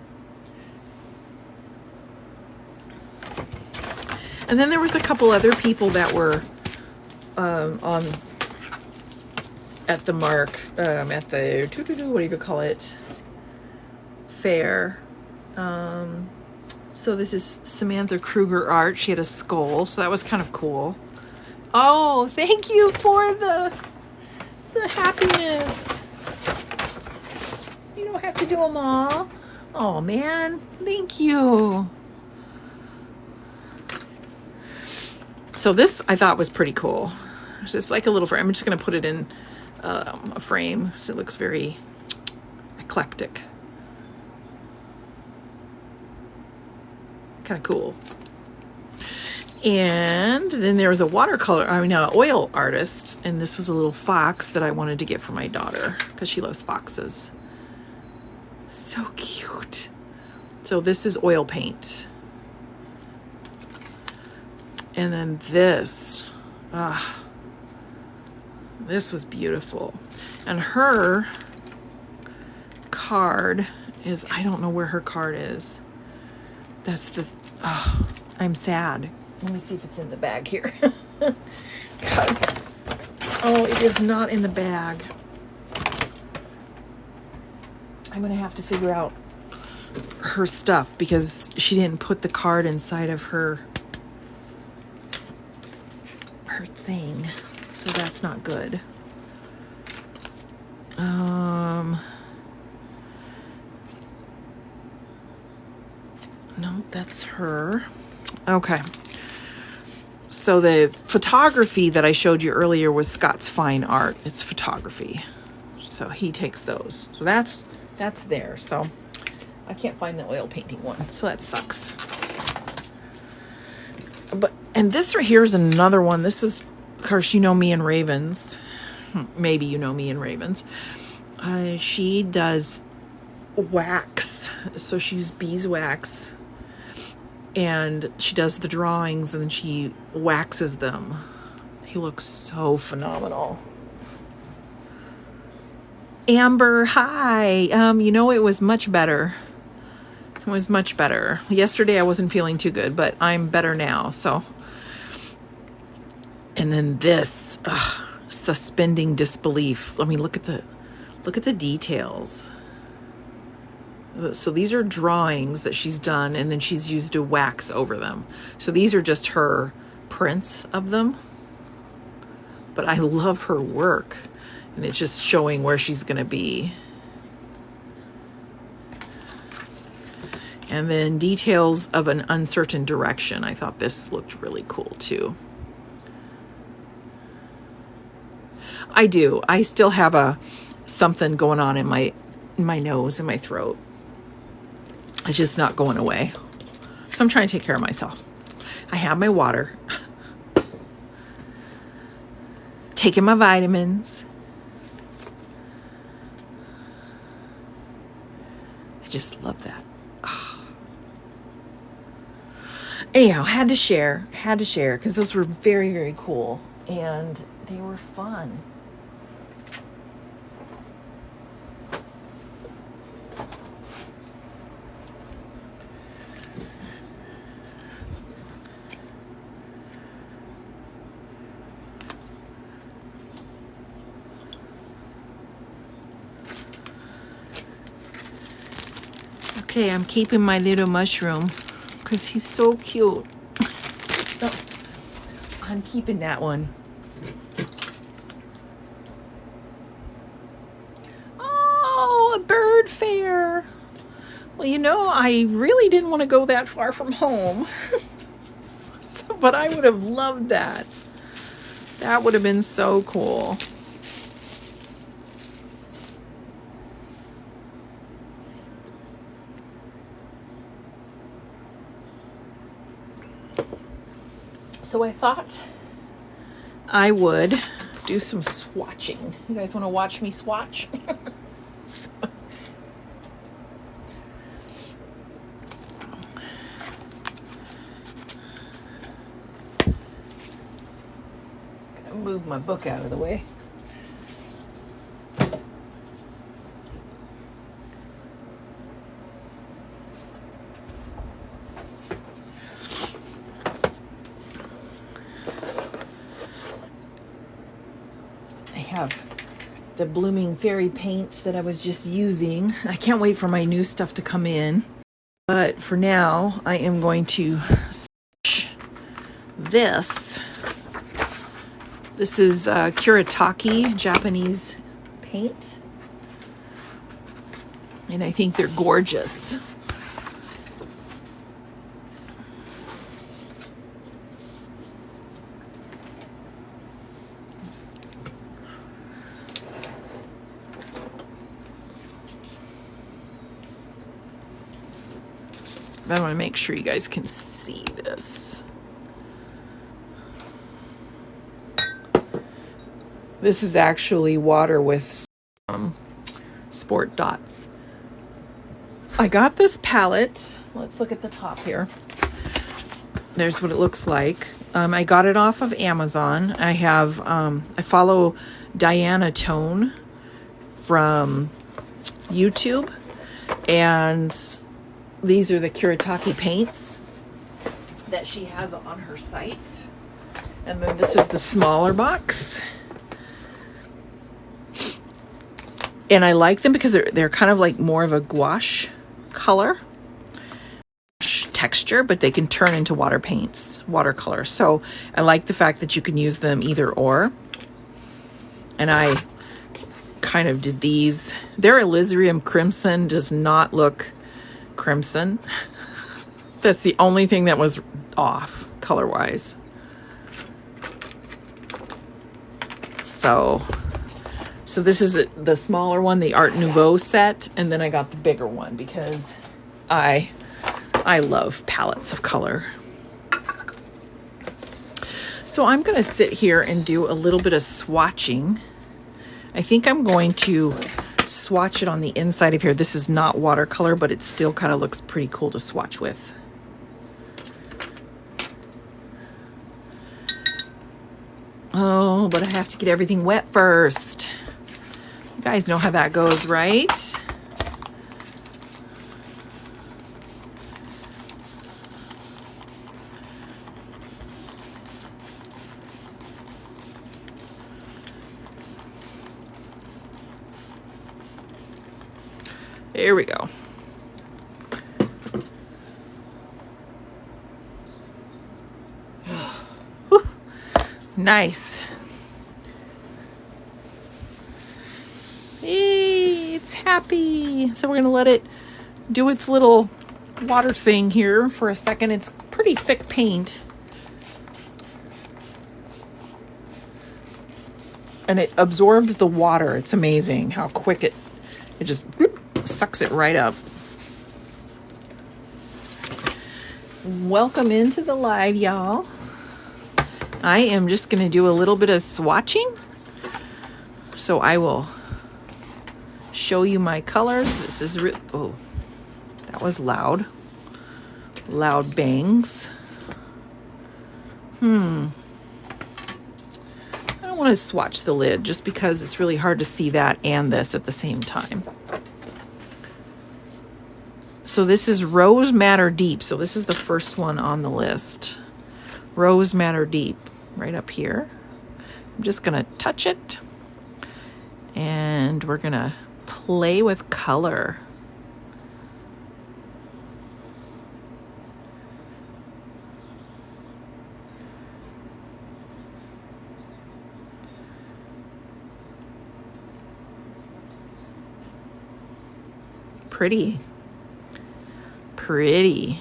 And then there was a couple other people that were on at the mark, at the what do you call it, fair. So this is Samantha Kruger art. She had a skull, so that was kind of cool. Oh, thank you for the happiness. You don't have to do them all. Oh man, thank you. So this I thought was pretty cool. It's just like a little frame. I'm just going to put it in a frame so it looks very eclectic. Kind of cool. And then there was a oil artist, and this was a little fox that I wanted to get for my daughter because she loves foxes. So cute. So this is oil paint. And then this was beautiful. And her card is, I don't know where her card is. I'm sad. Let me see if it's in the bag here. Because, it is not in the bag. I'm going to have to figure out her stuff because she didn't put the card inside of her thing, so that's not good. No, that's her. Okay. So the photography that I showed you earlier was Scott's Fine Art. It's photography. So So he takes those. So that's there. So I can't find the oil painting one. So that sucks. And this right here is another one. This is, of course, you know me and ravens. Maybe you know me and ravens. She does wax. So she uses beeswax. And she does the drawings and then she waxes them. He looks so phenomenal. Amber, hi. You know, it was much better. It was much better. Yesterday I wasn't feeling too good, but I'm better now. So, and then this, suspending disbelief. Let me look at the details. So these are drawings that she's done, and then she's used a wax over them. So these are just her prints of them. But I love her work, and it's just showing where she's going to be. And then details of an uncertain direction. I thought this looked really cool too. I do. I still have something going on in my nose and my throat. It's just not going away. So I'm trying to take care of myself. I have my water. Taking my vitamins. I just love that. Anyhow, had to share because those were very, very cool and they were fun. Okay, I'm keeping my little mushroom because he's so cute. So, I'm keeping that one. Oh, a bird fair. Well, you know, I really didn't want to go that far from home. But I would have loved that. That would have been so cool. So I thought I would do some swatching. You guys want to watch me swatch? Gonna move my book out of the way. Have the Blooming Fairy paints that I was just using. I can't wait for my new stuff to come in. But for now, I am going to swatch this. This is Kuretake Japanese paint. And I think they're gorgeous. I want to make sure you guys can see this. This is actually water with sport dots. I got this palette. Let's look at the top here. There's what it looks like. I got it off of Amazon. I have, I follow Diana Tone from YouTube, and these are the Kuretake paints that she has on her site. And then this is the smaller box. And I like them because they're kind of like more of a gouache color texture, but they can turn into water paints, watercolor. So I like the fact that you can use them either or. And I kind of did these. Their Elysium Crimson does not look crimson. That's the only thing that was off color-wise. So So this is the smaller one, the Art Nouveau set, and then I got the bigger one because I love palettes of color. So I'm going to sit here and do a little bit of swatching. I think I'm going to swatch it on the inside of here. This is not watercolor, but it still kind of looks pretty cool to swatch with. Oh, but I have to get everything wet first. You guys know how that goes, right? There we go. Nice. Hey, it's happy. So we're going to let it do its little water thing here for a second. It's pretty thick paint. And it absorbs the water. It's amazing how quick it just whoop, sucks it right up. Welcome into the live, y'all. I am just going to do a little bit of swatching. So I will show you my colors. This is, oh, that was loud. Loud bangs. I don't want to swatch the lid just because it's really hard to see that and this at the same time. So this is Rose Madder Deep. So this is the first one on the list. Rose Madder Deep, right up here. I'm just gonna touch it and we're gonna play with color. Pretty. Pretty.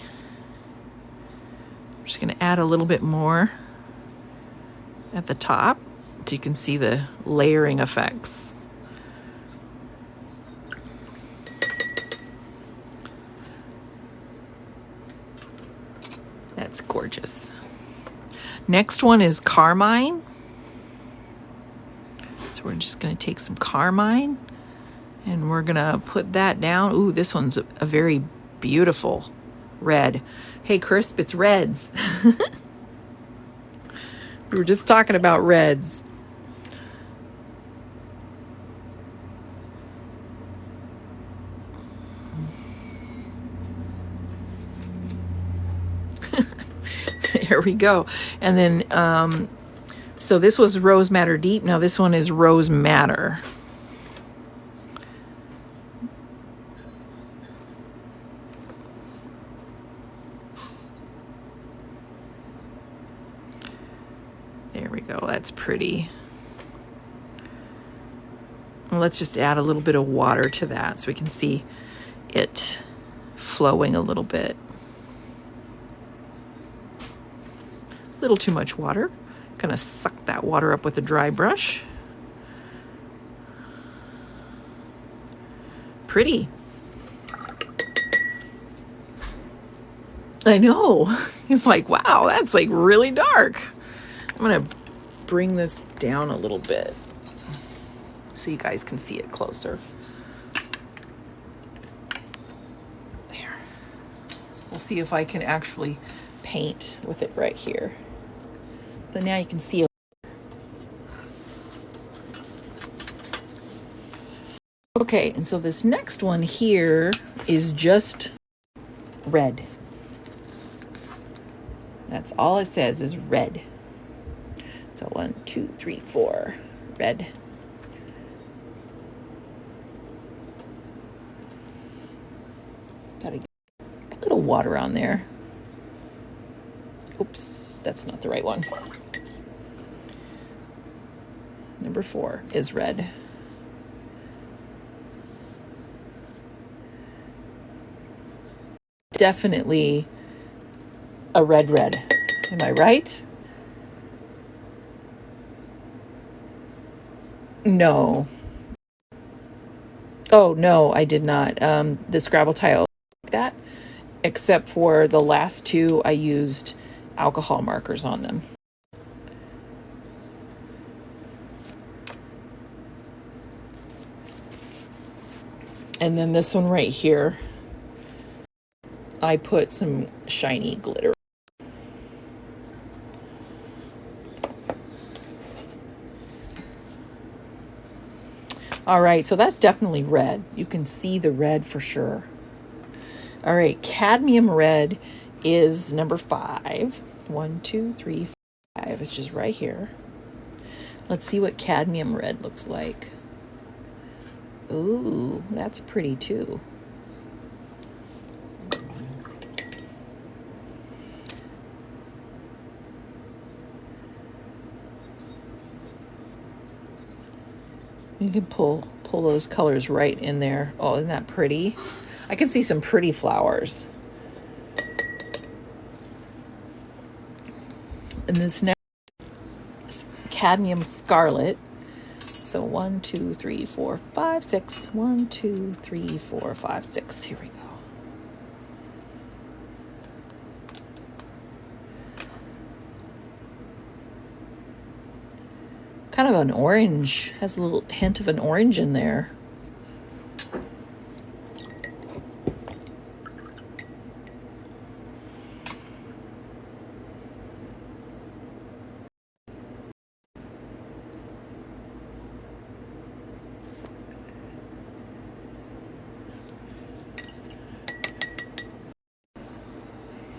I'm just going to add a little bit more at the top so you can see the layering effects. That's gorgeous. Next one is Carmine. So we're just going to take some Carmine and we're going to put that down. Ooh, this one's a very beautiful red. Hey, Crisp, it's reds. We were just talking about reds. There we go. And then, so this was Rose Madder Deep. Now this one is Rose Madder. There we go. That's pretty. Well, let's just add a little bit of water to that so we can see it flowing a little bit. A little too much water. Gonna suck that water up with a dry brush. Pretty. I know. It's like, wow, that's like really dark. I'm gonna bring this down a little bit so you guys can see it closer. There. We'll see if I can actually paint with it right here. But now you can see. Okay, and so this next one here is just red. That's all it says is red. So 1, 2, 3, 4, red. Gotta get a little water on there. Oops, that's not the right one. Number 4 is red. Definitely a red. Am I right? No, Oh, no, I did not. The Scrabble tile like that, except for the last two, I used alcohol markers on them. And then this one right here, I put some shiny glitter. All right, so that's definitely red. You can see the red for sure. All right, cadmium red is number 5. 1, 2, 3, 5. It's just right here. Let's see what cadmium red looks like. Ooh, that's pretty too. You can pull those colors right in there. Oh, isn't that pretty? I can see some pretty flowers. And this next cadmium scarlet. So 1, 2, 3, 4, 5, 6. 1, 2, 3, 4, 5, 6. Here we go. Kind of an orange. Has a little hint of an orange in there.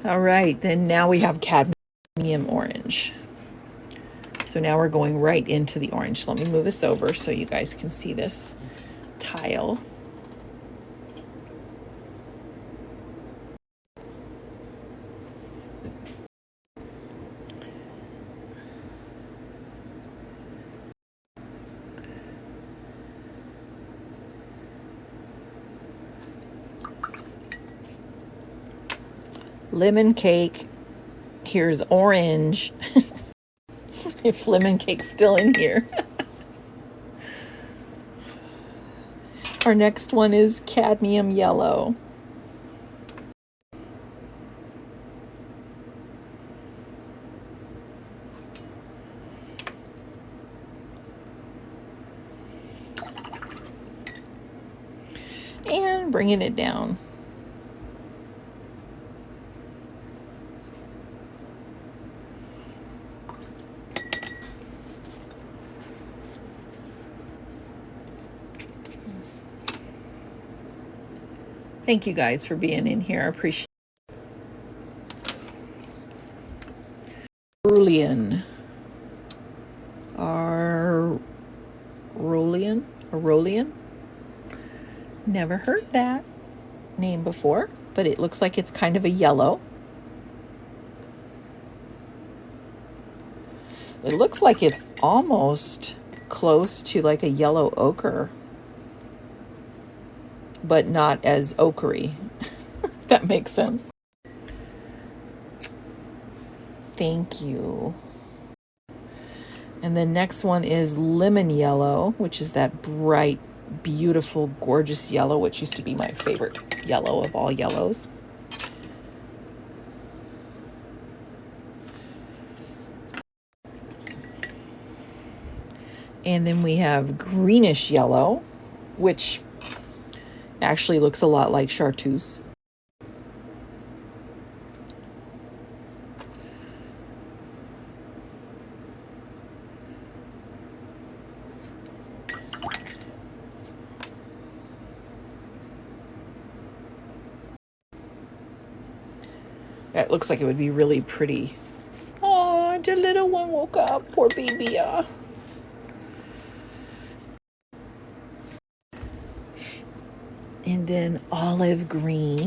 All right, then now we have cadmium orange. So now we're going right into the orange. So let me move this over so you guys can see this tile. Lemon cake. Here's orange. If lemon cake's still in here. Our next one is cadmium yellow. And bringing it down. Thank you guys for being in here. I appreciate it. Aurelian. Aurelian? Never heard that name before, but it looks like it's kind of a yellow. It looks like it's almost close to like a yellow ochre, but not as ochre-y. If that makes sense. Thank you. And the next one is lemon yellow, which is that bright, beautiful, gorgeous yellow, which used to be my favorite yellow of all yellows. And then we have greenish yellow, which actually looks a lot like chartreuse. That looks like it would be really pretty. Oh, the little one woke up. Poor baby. And then olive green.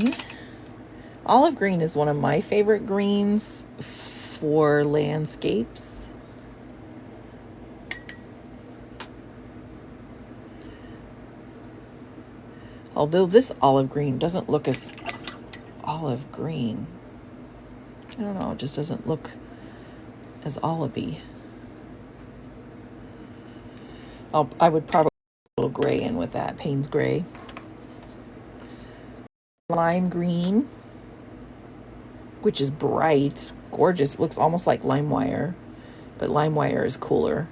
Olive green is one of my favorite greens for landscapes. Although this olive green doesn't look as olive green. I don't know, it just doesn't look as olivey. I would probably put a little gray in with that, Payne's gray. Lime green, which is bright, gorgeous. It looks almost like LimeWire, but LimeWire is cooler.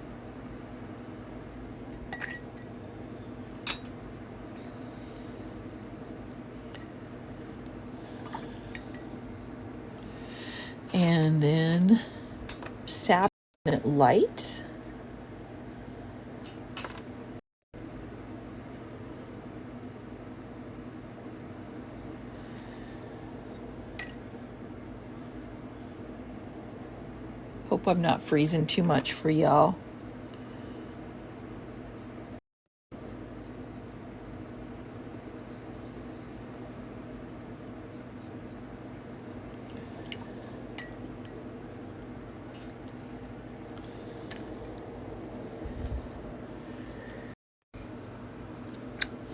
And then Sap Light. Hope I'm not freezing too much for y'all.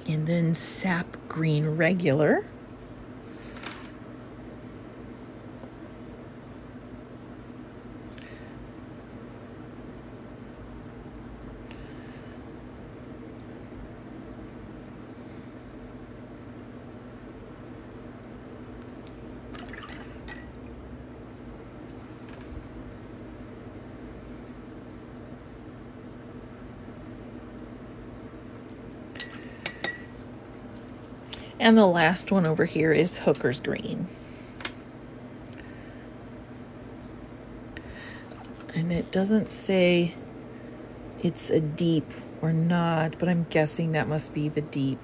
And then Sap Green Regular. And the last one over here is Hooker's Green. And it doesn't say it's a deep or not, but I'm guessing that must be the deep.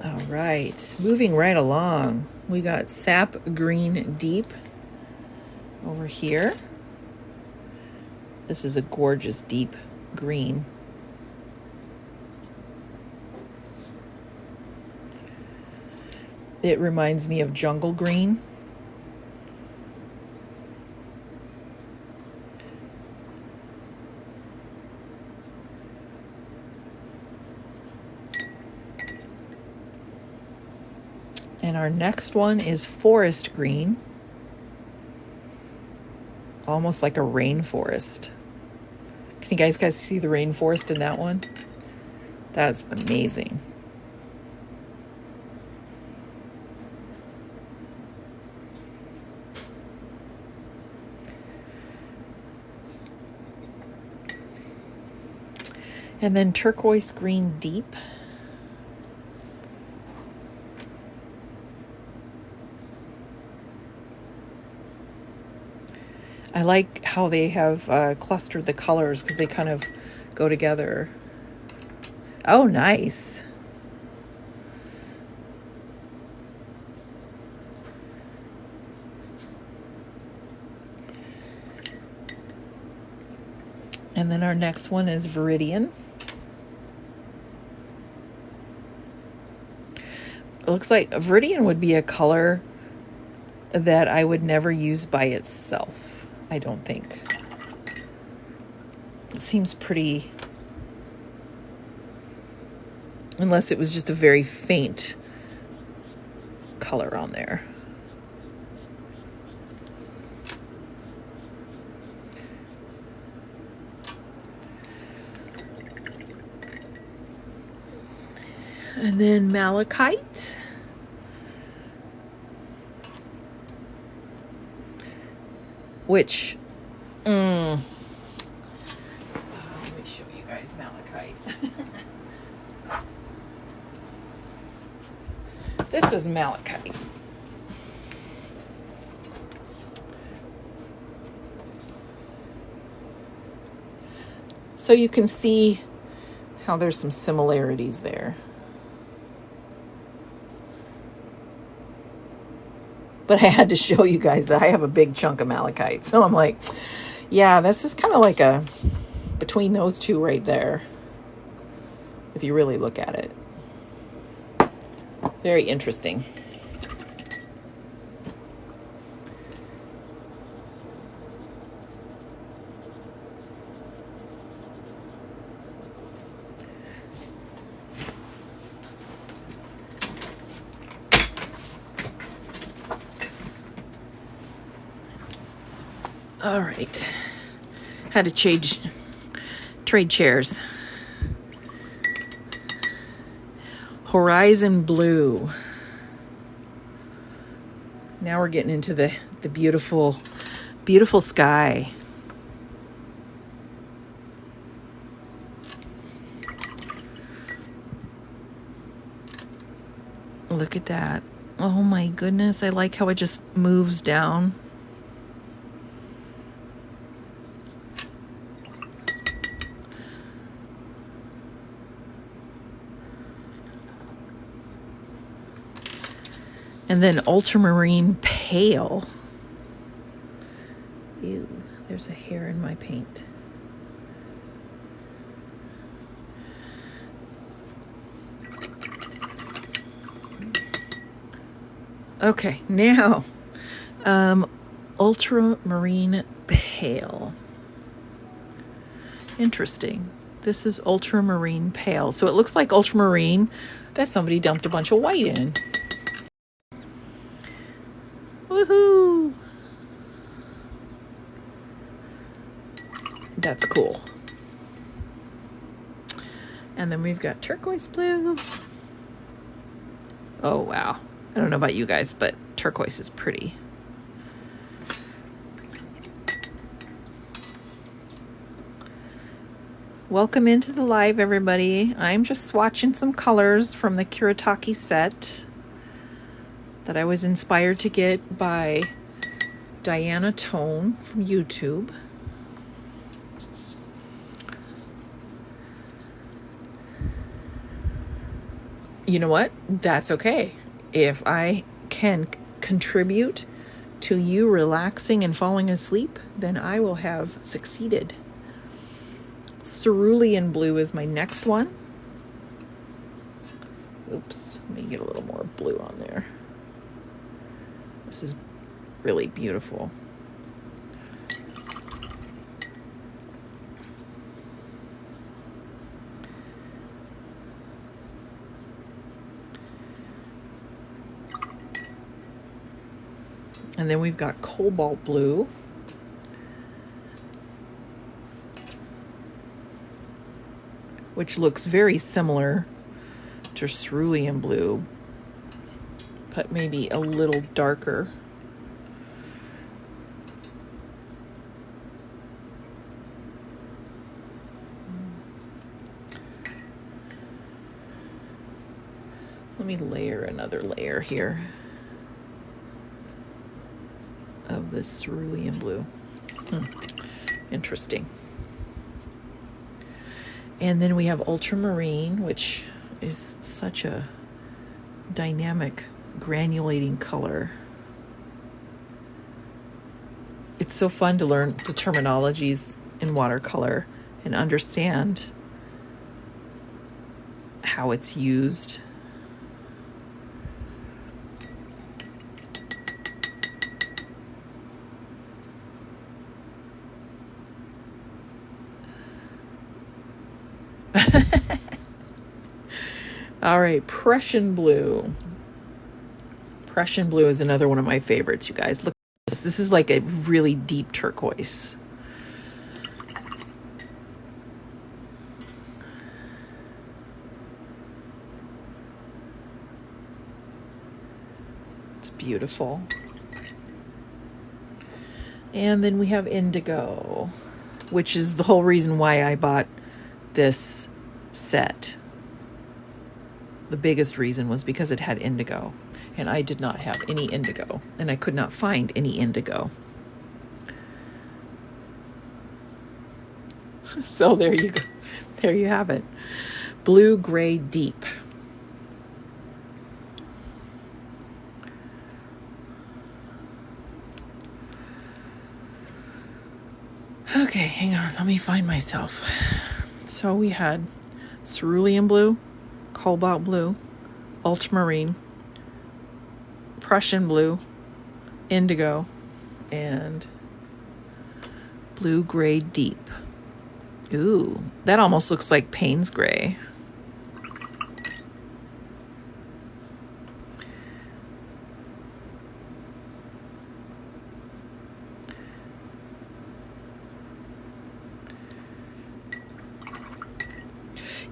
All right, moving right along. We got Sap Green Deep over here. This is a gorgeous deep green. It reminds me of Jungle Green. And our next one is Forest Green. Almost like a rainforest. Can you guys see the rainforest in that one? That's amazing. And then Turquoise Green Deep. I like how they have clustered the colors because they kind of go together. Oh, nice. And then our next one is Viridian. It looks like Viridian would be a color that I would never use by itself. I don't think. It seems pretty, unless it was just a very faint color on there. And then Malachite. Which, let me show you guys Malachite. This is Malachite. So you can see how there's some similarities there. But I had to show you guys that I have a big chunk of Malachite. So I'm like, yeah, this is kind of like a, between those two right there, if you really look at it. Very interesting. All right. Had to trade chairs. Horizon Blue. Now we're getting into the beautiful, beautiful sky. Look at that. Oh my goodness. I like how it just moves down. And then Ultramarine Pale. Ew, there's a hair in my paint. Okay, now Ultramarine Pale. Interesting. This is Ultramarine Pale. So it looks like ultramarine that somebody dumped a bunch of white in. Woohoo! That's cool. And then we've got turquoise blue. Oh, wow. I don't know about you guys, but turquoise is pretty. Welcome into the live, everybody. I'm just swatching some colors from the Kuretake set that I was inspired to get by Diana Tone from YouTube. You know what? That's okay. If I can contribute to you relaxing and falling asleep, then I will have succeeded. Cerulean Blue is my next one. Oops, let me get a little more blue on there. This is really beautiful. And then we've got Cobalt Blue. Which looks very similar to Cerulean Blue, but maybe a little darker. Let me layer another layer here of this Cerulean Blue. Interesting. And then we have Ultramarine, which is such a dynamic, granulating color. It's so fun to learn the terminologies in watercolor and understand how it's used. All right, Prussian Blue. Prussian Blue is another one of my favorites, you guys. Look at this. This is like a really deep turquoise. It's beautiful. And then we have Indigo, which is the whole reason why I bought this set. The biggest reason was because it had indigo, and I did not have any indigo, and I could not find any indigo. So there you go. There you have it. Blue Gray Deep. Okay, hang on. Let me find myself. So we had Cerulean Blue, Cobalt Blue, Ultramarine, Prussian Blue, Indigo, and Blue Gray Deep. Ooh, that almost looks like Payne's Gray.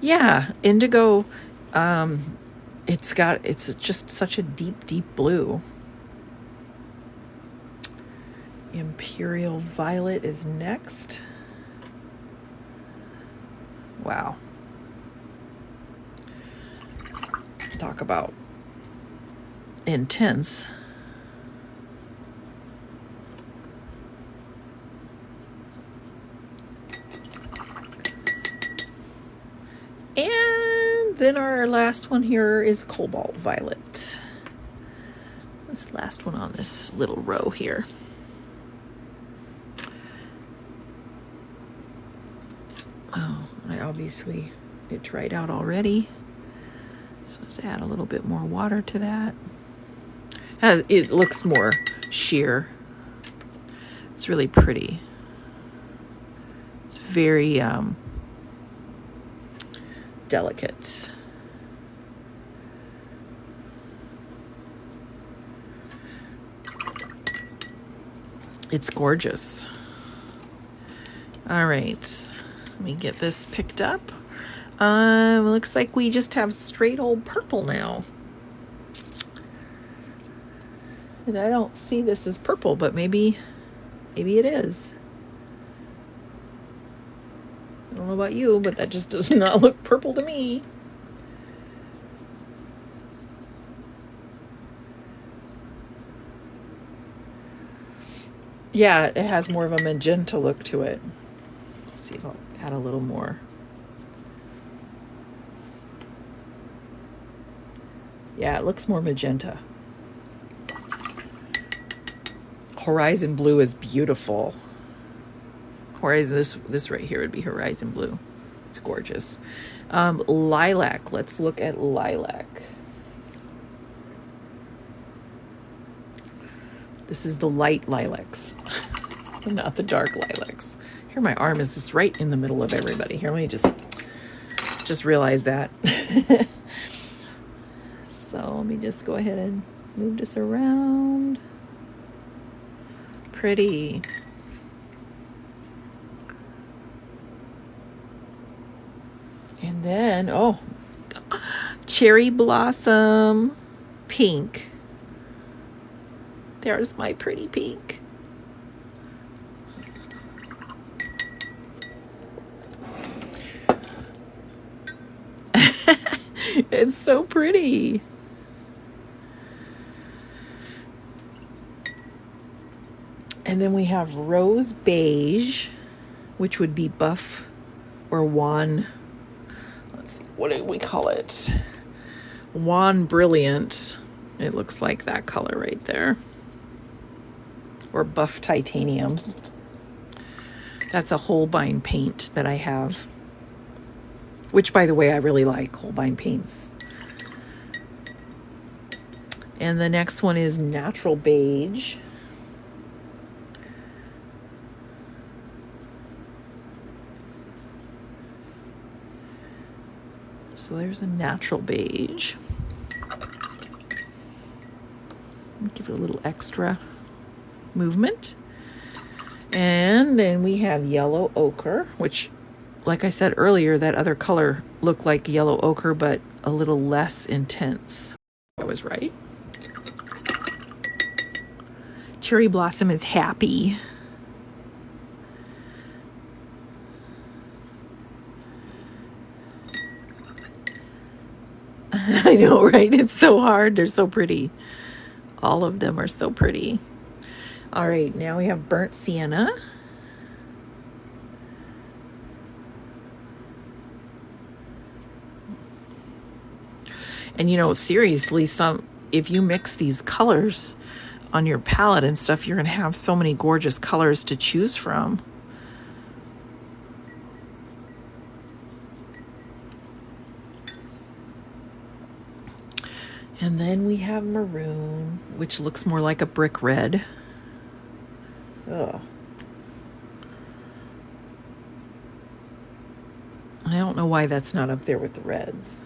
Yeah, indigo, it's just such a deep, deep blue. Imperial Violet is next. Wow. Talk about intense. And then our last one here is Cobalt Violet. This last one on this little row here. Oh, I obviously it dried out already. So let's add a little bit more water to that. It looks more sheer. It's really pretty. It's very delicate. It's gorgeous. All right, let me get this picked up. Looks like we just have straight old purple now. And I don't see this as purple, but maybe it is. I don't know about you, but that just does not look purple to me. Yeah, it has more of a magenta look to it. Let's see if I'll add a little more. Yeah, it looks more magenta. Horizon blue is beautiful. Horizon, this right here would be horizon blue. It's gorgeous. Lilac. Let's look at lilac. This is the light lilacs, not the dark lilacs. Here, my arm is just right in the middle of everybody. Here, let me just realize that. So let me just go ahead and move this around. Pretty. And then, oh, cherry blossom pink. There's my pretty pink. It's so pretty. And then we have rose beige, which would be buff or wan. What do we call it? Wan brilliant. It looks like that color right there. Or buff titanium. That's a Holbein paint that I have. Which, by the way, I really like Holbein paints. And the next one is natural beige. So there's a natural beige. Give it a little extra movement. And then we have yellow ochre, which, like I said earlier, that other color looked like yellow ochre, but a little less intense. I was right. Cherry blossom is happy. I know, right? It's so hard. They're so pretty. All of them are so pretty. All right, now we have burnt sienna. And you know, seriously, if you mix these colors on your palette and stuff, you're going to have so many gorgeous colors to choose from. And then we have maroon, which looks more like a brick red. Ugh. I don't know why that's not up there with the reds.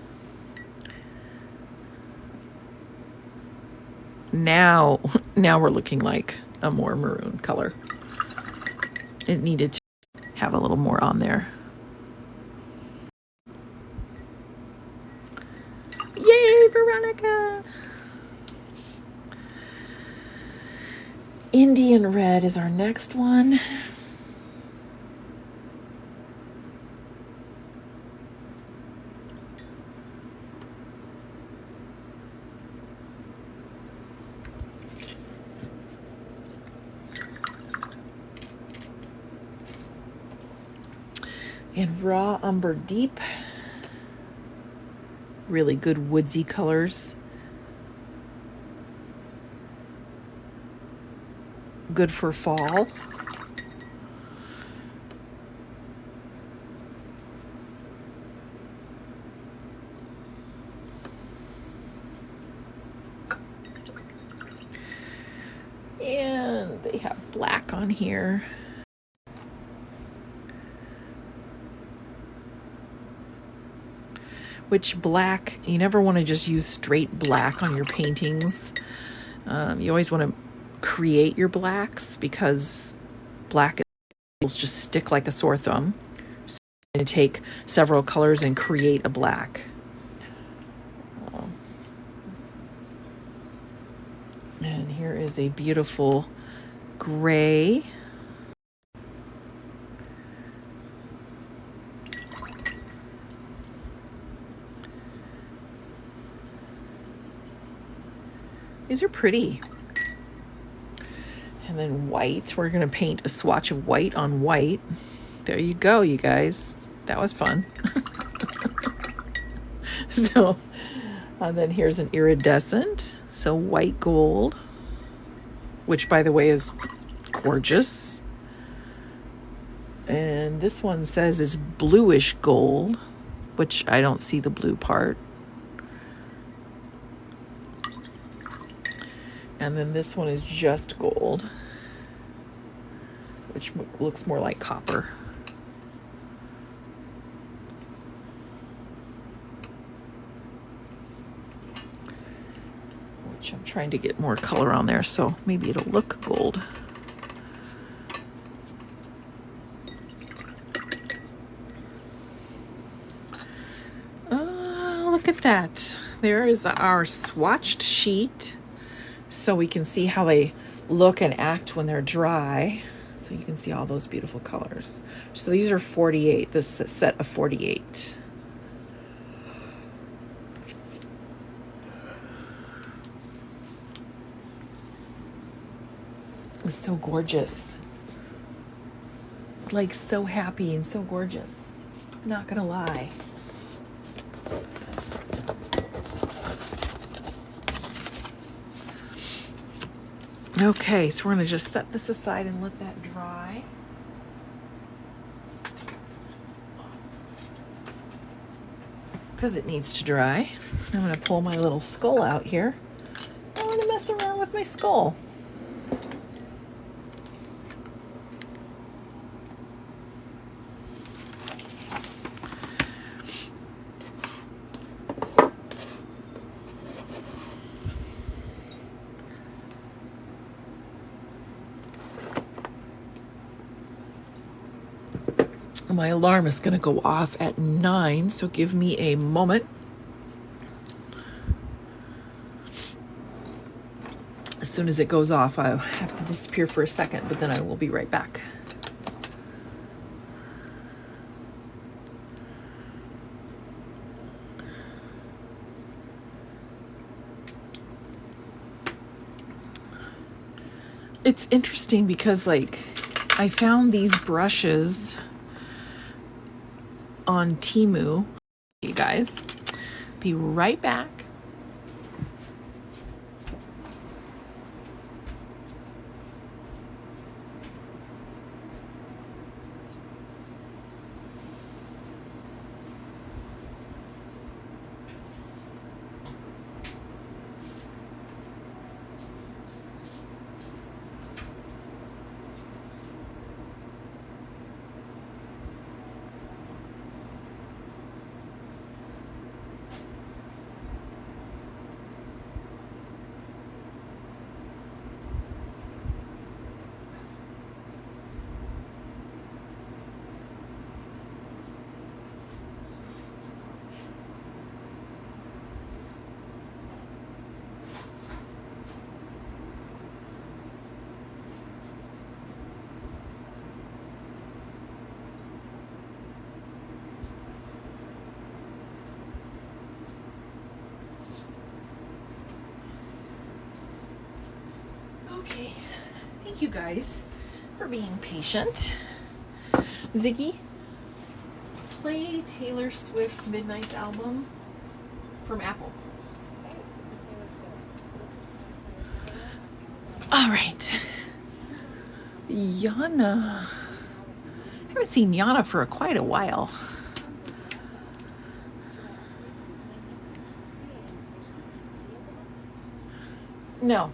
Now we're looking like a more maroon color. It needed to have a little more on there. Veronica. Indian red is our next one. And raw umber deep. Really good woodsy colors. Good for fall. And they have black on here. Which black, you never want to just use straight black on your paintings. You always want to create your blacks because black will just stick like a sore thumb. So you're going to take several colors and create a black. And here is a beautiful gray. These are pretty. And then white, we're going to paint a swatch of white on white. There you go, you guys. That was fun. So, and then here's an iridescent. So white gold, which by the way is gorgeous. And this one says is bluish gold, which I don't see the blue part. And then this one is just gold, which looks more like copper. Which I'm trying to get more color on there, so maybe it'll look gold. Look at that. There is our swatched sheet. So we can see how they look and act when they're dry. So you can see all those beautiful colors. So these are 48, this set of 48. It's so gorgeous. Like so happy and so gorgeous. Not gonna lie. Okay, so we're going to just set this aside and let that dry. Because it needs to dry. I'm going to pull my little skull out here. I want to mess around with my skull. My alarm is going to go off at 9, so give me a moment. As soon as it goes off, I have to disappear for a second, but then I will be right back. It's interesting because, like, I found these brushes on Temu. You guys, be right back. Thank you guys for being patient. Ziggy, play Taylor Swift Midnight's album from Apple. All right. Yana. I haven't seen Yana for quite a while. No.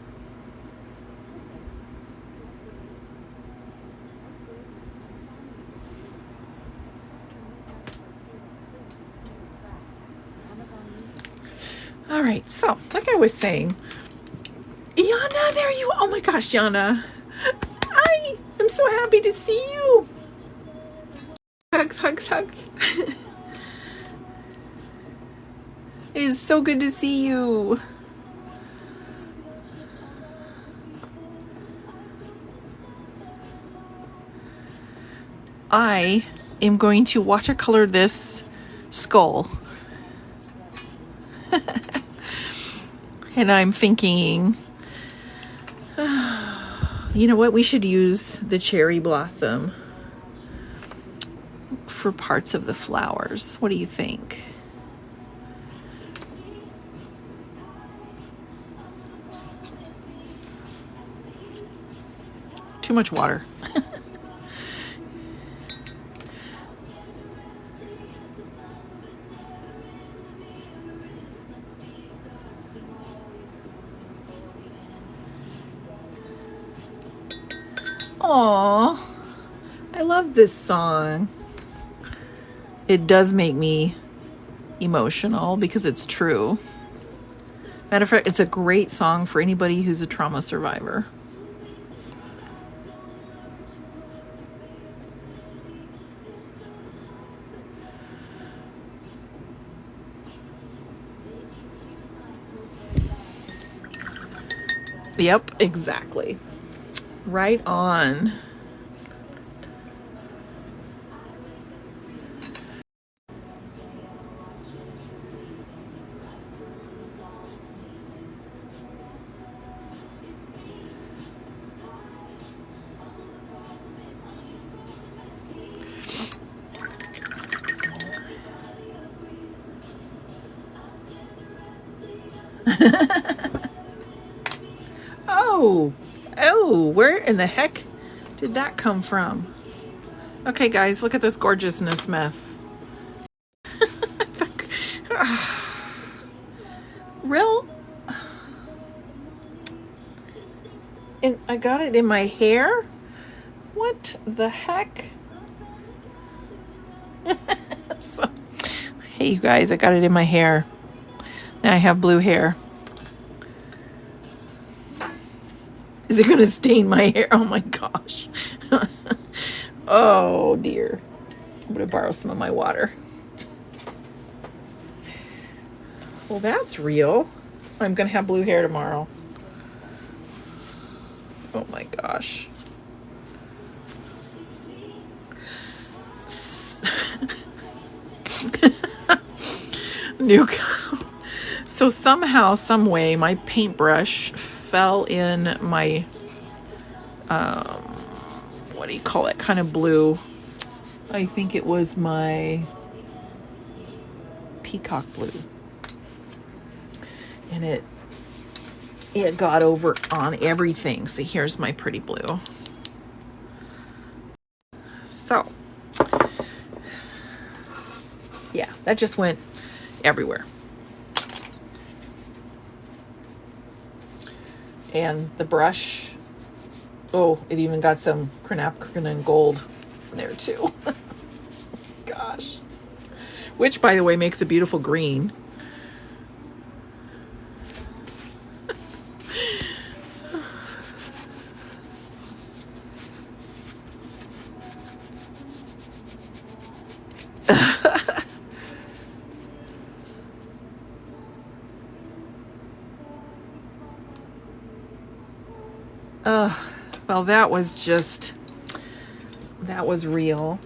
All right, so like I was saying, Yana, there you are. Oh my gosh, Yana. I am so happy to see you. Hugs, hugs, hugs. It is so good to see you. I am going to watercolor this skull. And I'm thinking, you know what? We should use the cherry blossom for parts of the flowers. What do you think? Too much water. Aww, I love this song. It does make me emotional because it's true. Matter of fact, it's a great song for anybody who's a trauma survivor. Yep, exactly. Right on. Oh, where in the heck did that come from? Okay, guys, look at this gorgeousness mess. Real? And I got it in my hair? What the heck? So, hey, you guys, I got it in my hair. Now I have blue hair. Is it going to stain my hair? Oh my gosh. Oh dear. I'm going to borrow some of my water. Well, that's real. I'm going to have blue hair tomorrow. Oh my gosh. So somehow, some way, my paintbrush fell in my, what do you call it? Kind of blue. I think it was my peacock blue. And it got over on everything. See, here's my pretty blue. So, yeah, that just went everywhere. And the brush, oh, it even got some quinacridone gold in there too. Gosh. Which, by the way, makes a beautiful green. Well, that was real.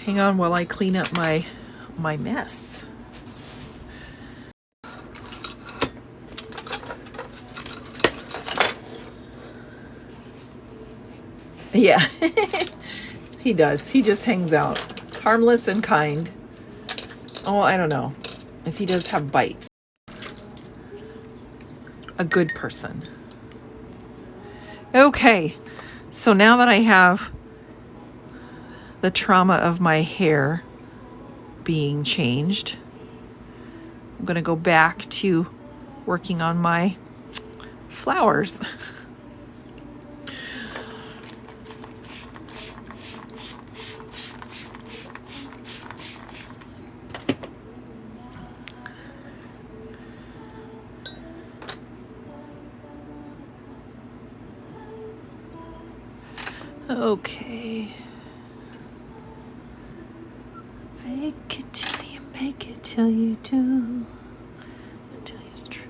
Hang on while I clean up my mess. Yeah, he does. He just hangs out. Harmless and kind. Oh, I don't know if he does have bites. A good person. Okay, so now that I have the trauma of my hair being changed, I'm going to go back to working on my flowers. Okay. Fake it till you make it till you do. Until it's true.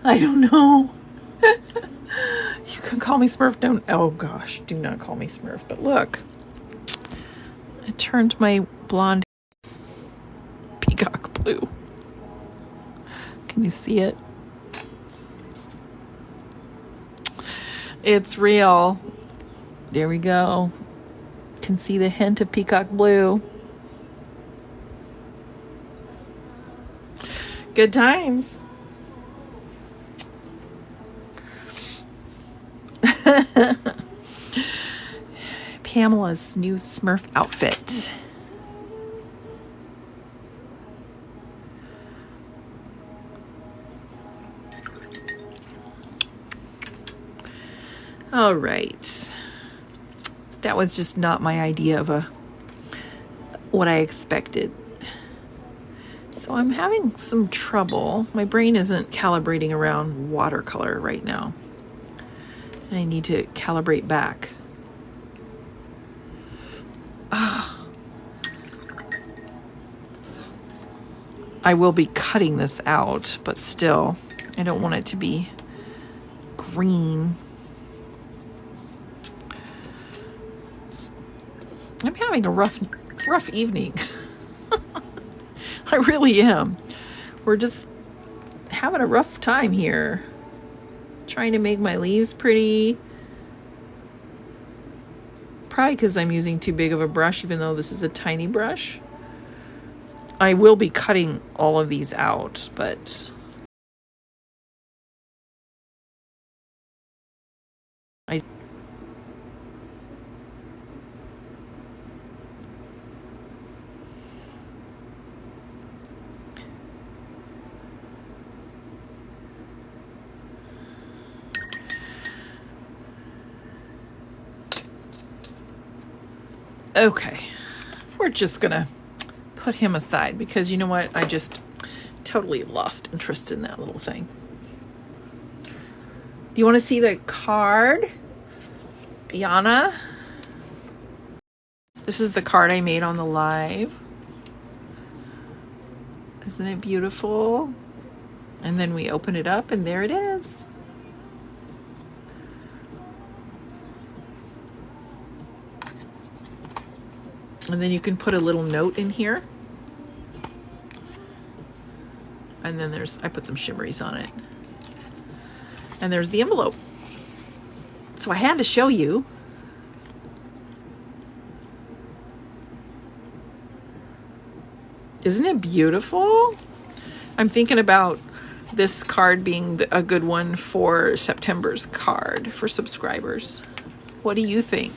I don't know. You can call me Smurf. Don't. Oh gosh, do not call me Smurf. But look, I turned my blonde peacock blue. Can you see it? It's real. There we go. Can see the hint of peacock blue. Good times. Pamela's new Smurf outfit. All right. That was just not my idea of what I expected. So I'm having some trouble. My brain isn't calibrating around watercolor right now. I need to calibrate back. I will be cutting this out, but still, I don't want it to be green. I'm having a rough evening. I really am. We're just having a rough time here. Trying to make my leaves pretty. Probably because I'm using too big of a brush, even though this is a tiny brush. I will be cutting all of these out, but okay. We're just gonna put him aside because you know what? I just totally lost interest in that little thing. Do you want to see the card? Yana? This is the card I made on the live. Isn't it beautiful? And then we open it up and there it is. And then you can put a little note in here. And then I put some shimmeries on it. And there's the envelope. So I had to show you. Isn't it beautiful? I'm thinking about this card being a good one for September's card for subscribers. What do you think?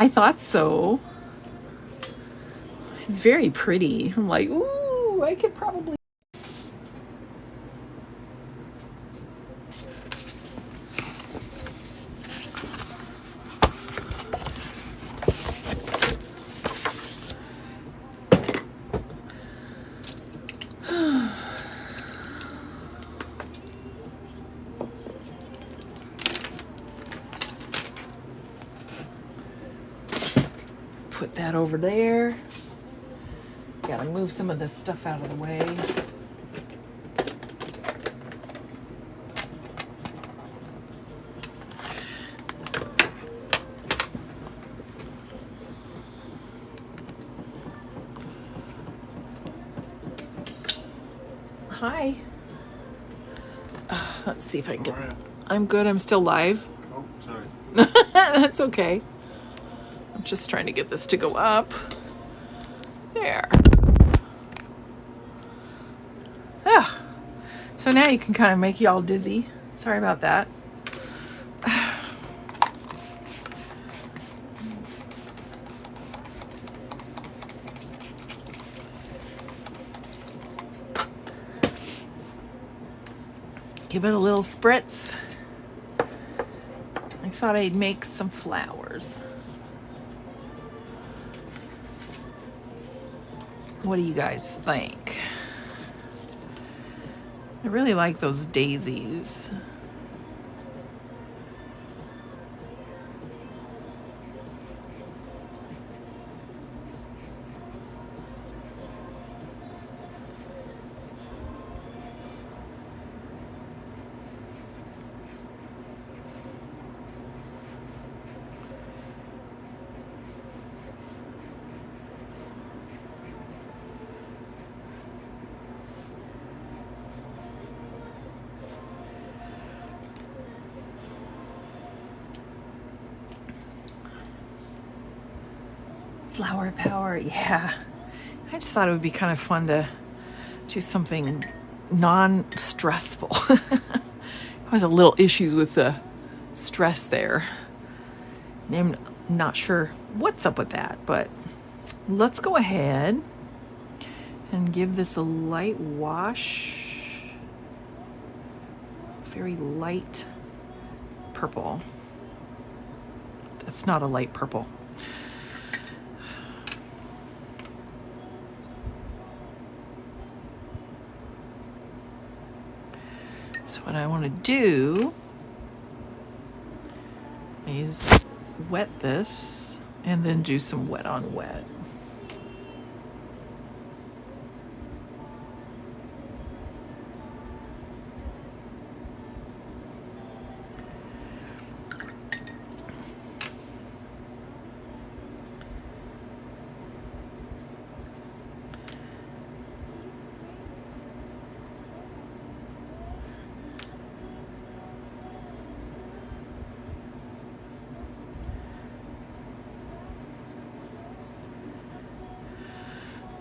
I thought so. It's very pretty. I'm like, ooh, I could probably. Put that over there. Gotta move some of this stuff out of the way. Hi. Let's see if I can get... Alright. I'm good. I'm still live. Oh, sorry. That's okay. I'm just trying to get this to go up. There. Ah. So now you can kind of make y'all dizzy. Sorry about that. Give it a little spritz. I thought I'd make some flowers. What do you guys think? I really like those daisies. Flower power, yeah. I just thought it would be kind of fun to do something non-stressful. I was a little issues with the stress there. I'm not sure what's up with that, but let's go ahead and give this a light wash. Very light purple. That's not a light purple. So what I want to do is wet this and then do some wet on wet.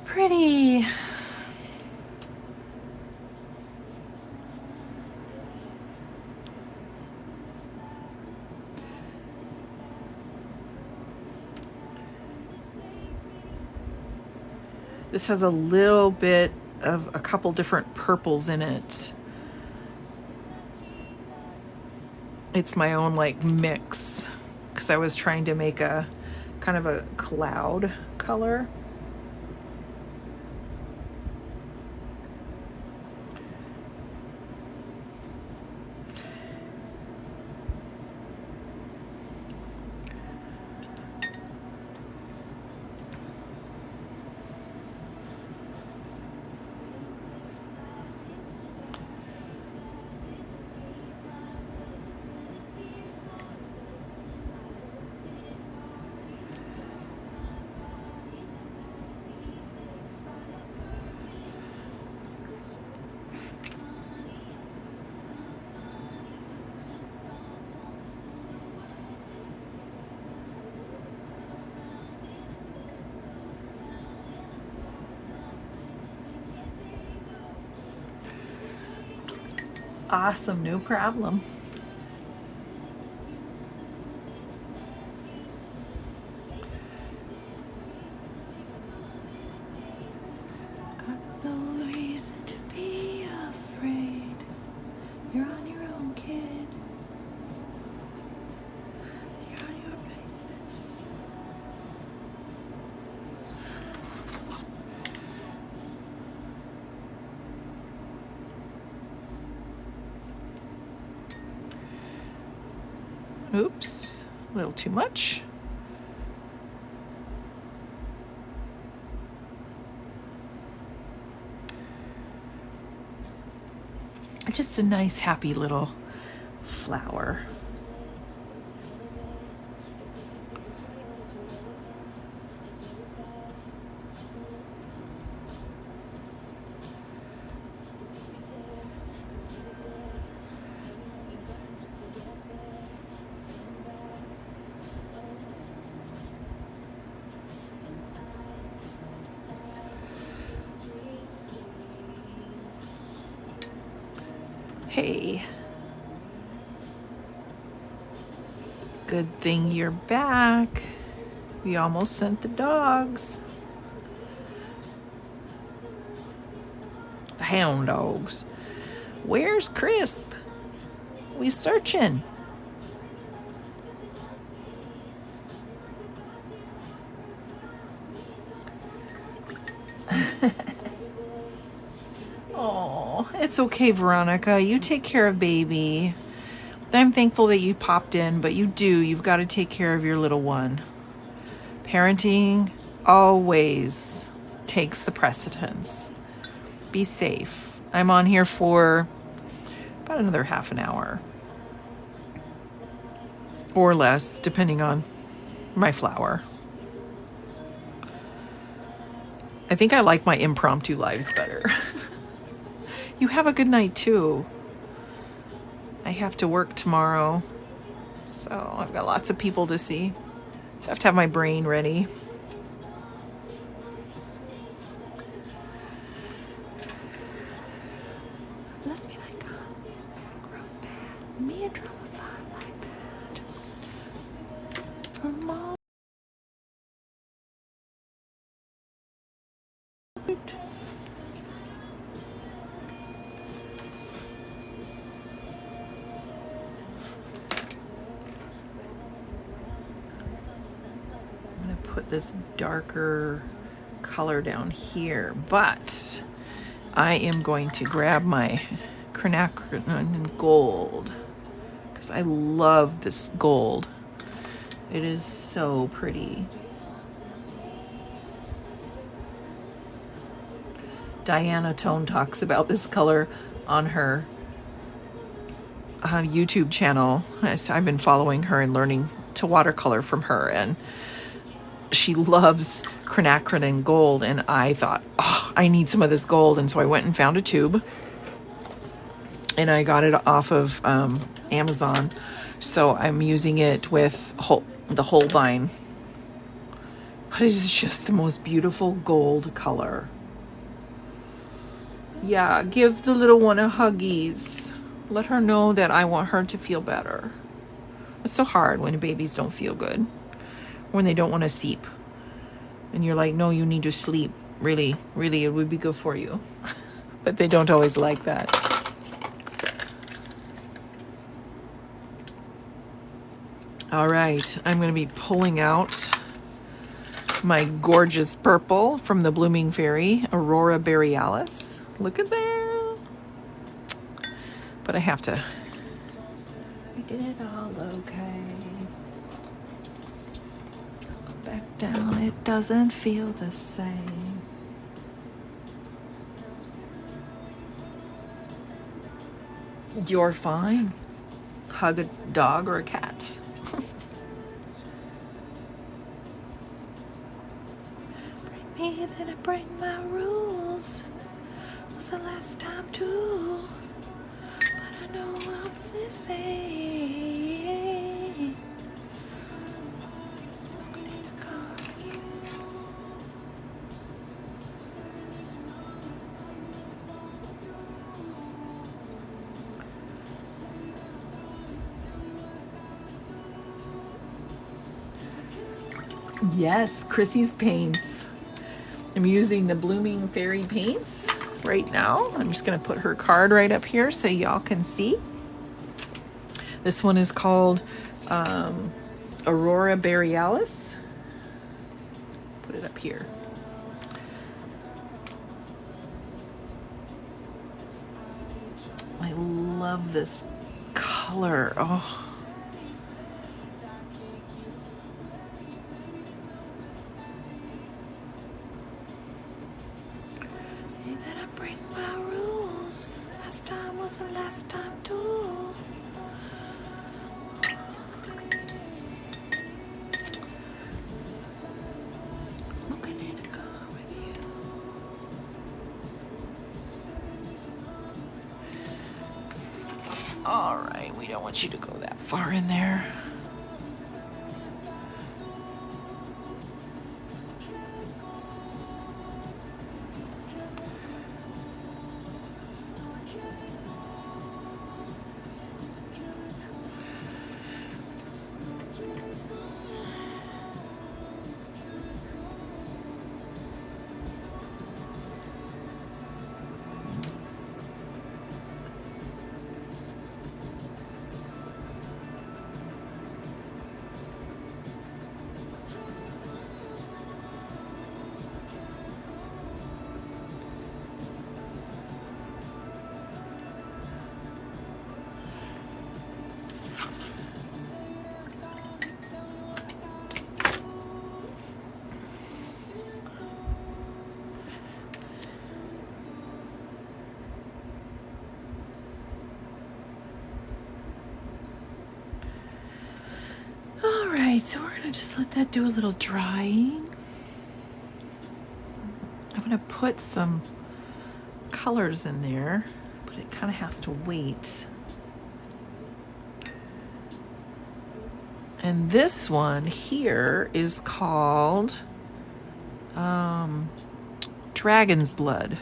Pretty. This has a little bit of a couple different purples in it. It's my own like mix because I was trying to make a kind of a cloud color. Awesome, no problem. Got no reason to be afraid. You're on your own, kid. You're on your basis. Oops, a little too much. Just a nice, happy little flower. Okay. Good thing you're back. We almost sent the dogs. The hound dogs. Where's Crisp? We searching. Oh, it's okay, Veronica. You take care of baby. I'm thankful that you popped in, but you've got to take care of your little one. Parenting always takes the precedence. Be safe. I'm on here for about another half an hour or less, depending on my flower. I think I like my impromptu lives better. You have a good night too. I have to work tomorrow, so I've got lots of people to see. So I have to have my brain ready. Let's be like me a drama like that. Mom. Put this darker color down here, but I am going to grab my quinacridone gold because I love this gold. It is so pretty. Diana Tone talks about this color on her YouTube channel. I've been following her and learning to watercolor from her, and she loves quinacridone gold, and I thought, oh, I need some of this gold, and so I went and found a tube, and I got it off of Amazon, so I'm using it with the Holbein, but it is just the most beautiful gold color. Yeah, give the little one a huggies. Let her know that I want her to feel better. It's so hard when babies don't feel good, when they don't want to sleep. And you're like, no, you need to sleep. Really, really, it would be good for you. But they don't always like that. All right, I'm going to be pulling out my gorgeous purple from the Blooming Fairy, Aurora Borealis. Look at that. But I have to. We did it all okay. Back down, it doesn't feel the same. You're fine. Hug a dog or a cat. Bring me, then I bring my rules. Was the last time too, but I know what else to say. Yes, Chrissy's paints. I'm using the Blooming Fairy paints right now. I'm just going to put her card right up here so y'all can see. This one is called Aurora Borealis. Put it up here. I love this color. Oh. Last time too. Smoking in the car with you. All right, we don't want you to go that far in there. right, so we're gonna just let that do a little drying. I'm gonna put some colors in there, but it kind of has to wait. And this one here is called Dragon's Blood.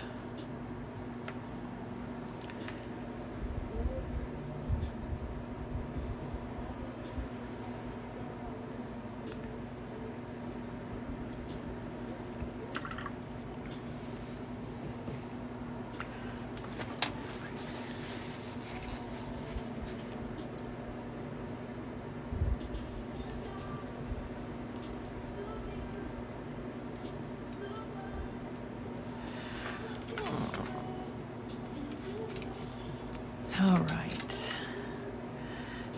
All right.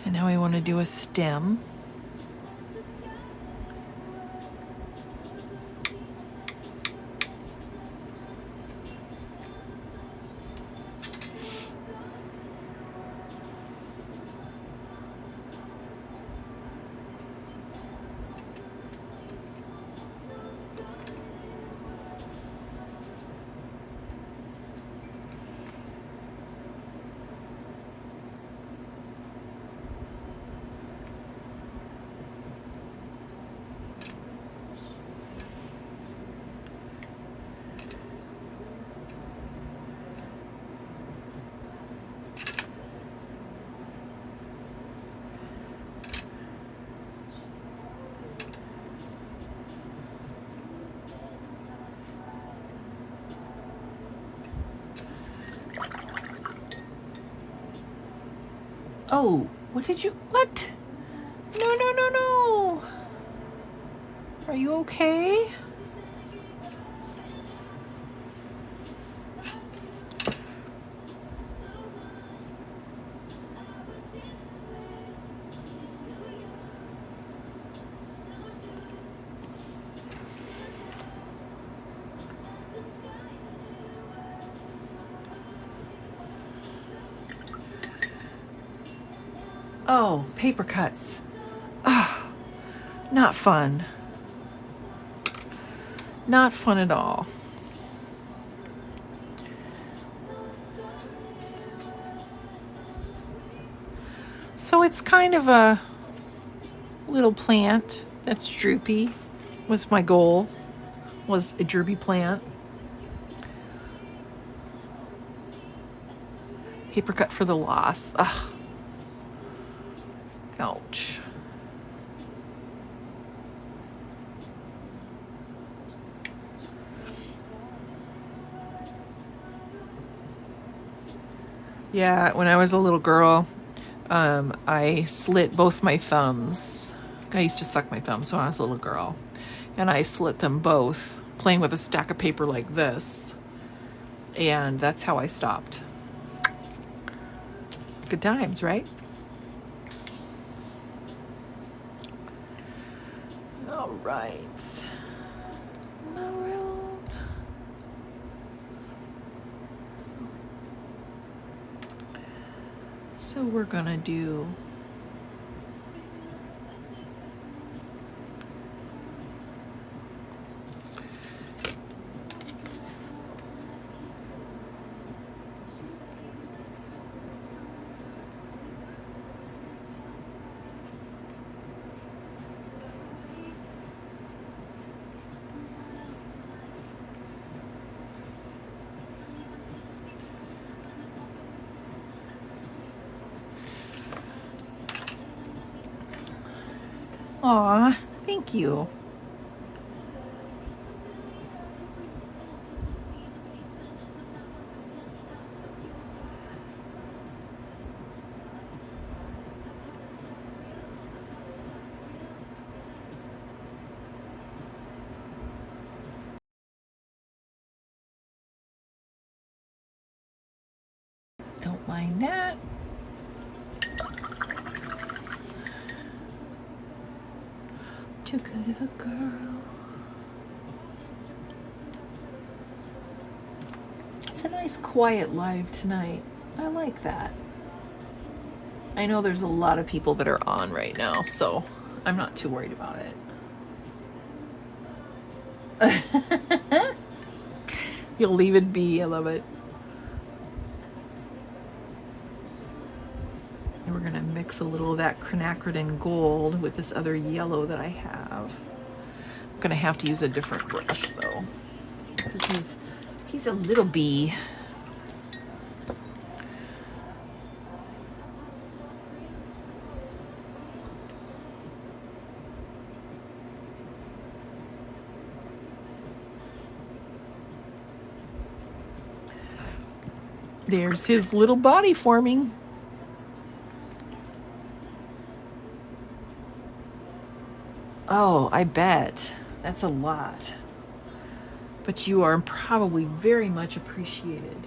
And now we want to do a stem. Oh, what? No, no, no, no. Are you okay? Oh, paper cuts. Ah, not fun. Not fun at all. So it's kind of a little plant that's droopy. Was my goal, was a droopy plant. Paper cut for the loss. Ugh. Ouch. Yeah, when I was a little girl, I slit both my thumbs. I used to suck my thumbs when I was a little girl. And I slit them both, playing with a stack of paper like this. And that's how I stopped. Good times, right? All right. Maroon. So we're gonna do Aw, thank you. Don't mind that. Too good of a girl. It's a nice quiet live tonight. I like that. I know there's a lot of people that are on right now, so I'm not too worried about it. You'll leave it be. I love it. And we're gonna mix a little of that quinacridone gold with this other yellow that I have. I'm gonna have to use a different brush though, because he's a little bee. There's his little body forming. Oh, I bet. That's a lot. But you are probably very much appreciated.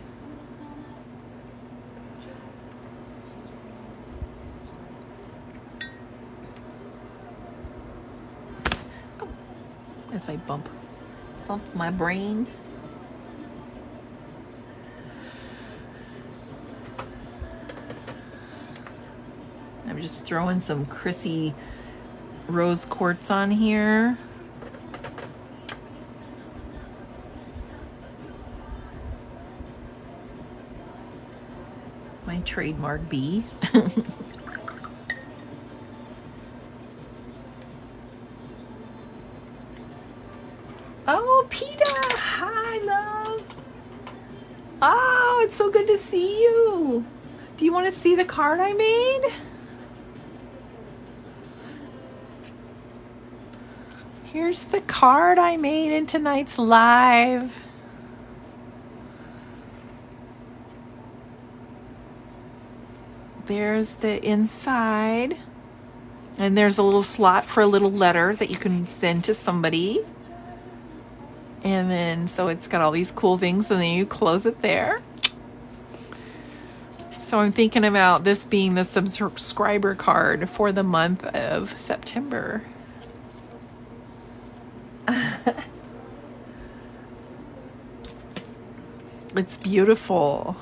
Oh, as I bump my brain. I'm just throwing some Chrissy rose quartz on here. My trademark bee. Oh, Peta! Hi, love! Oh, it's so good to see you! Do you want to see the card I made? Here's the card I made in tonight's live. There's the inside. And there's a little slot for a little letter that you can send to somebody. And then, so it's got all these cool things, and then you close it there. So I'm thinking about this being the subscriber card for the month of September. It's beautiful.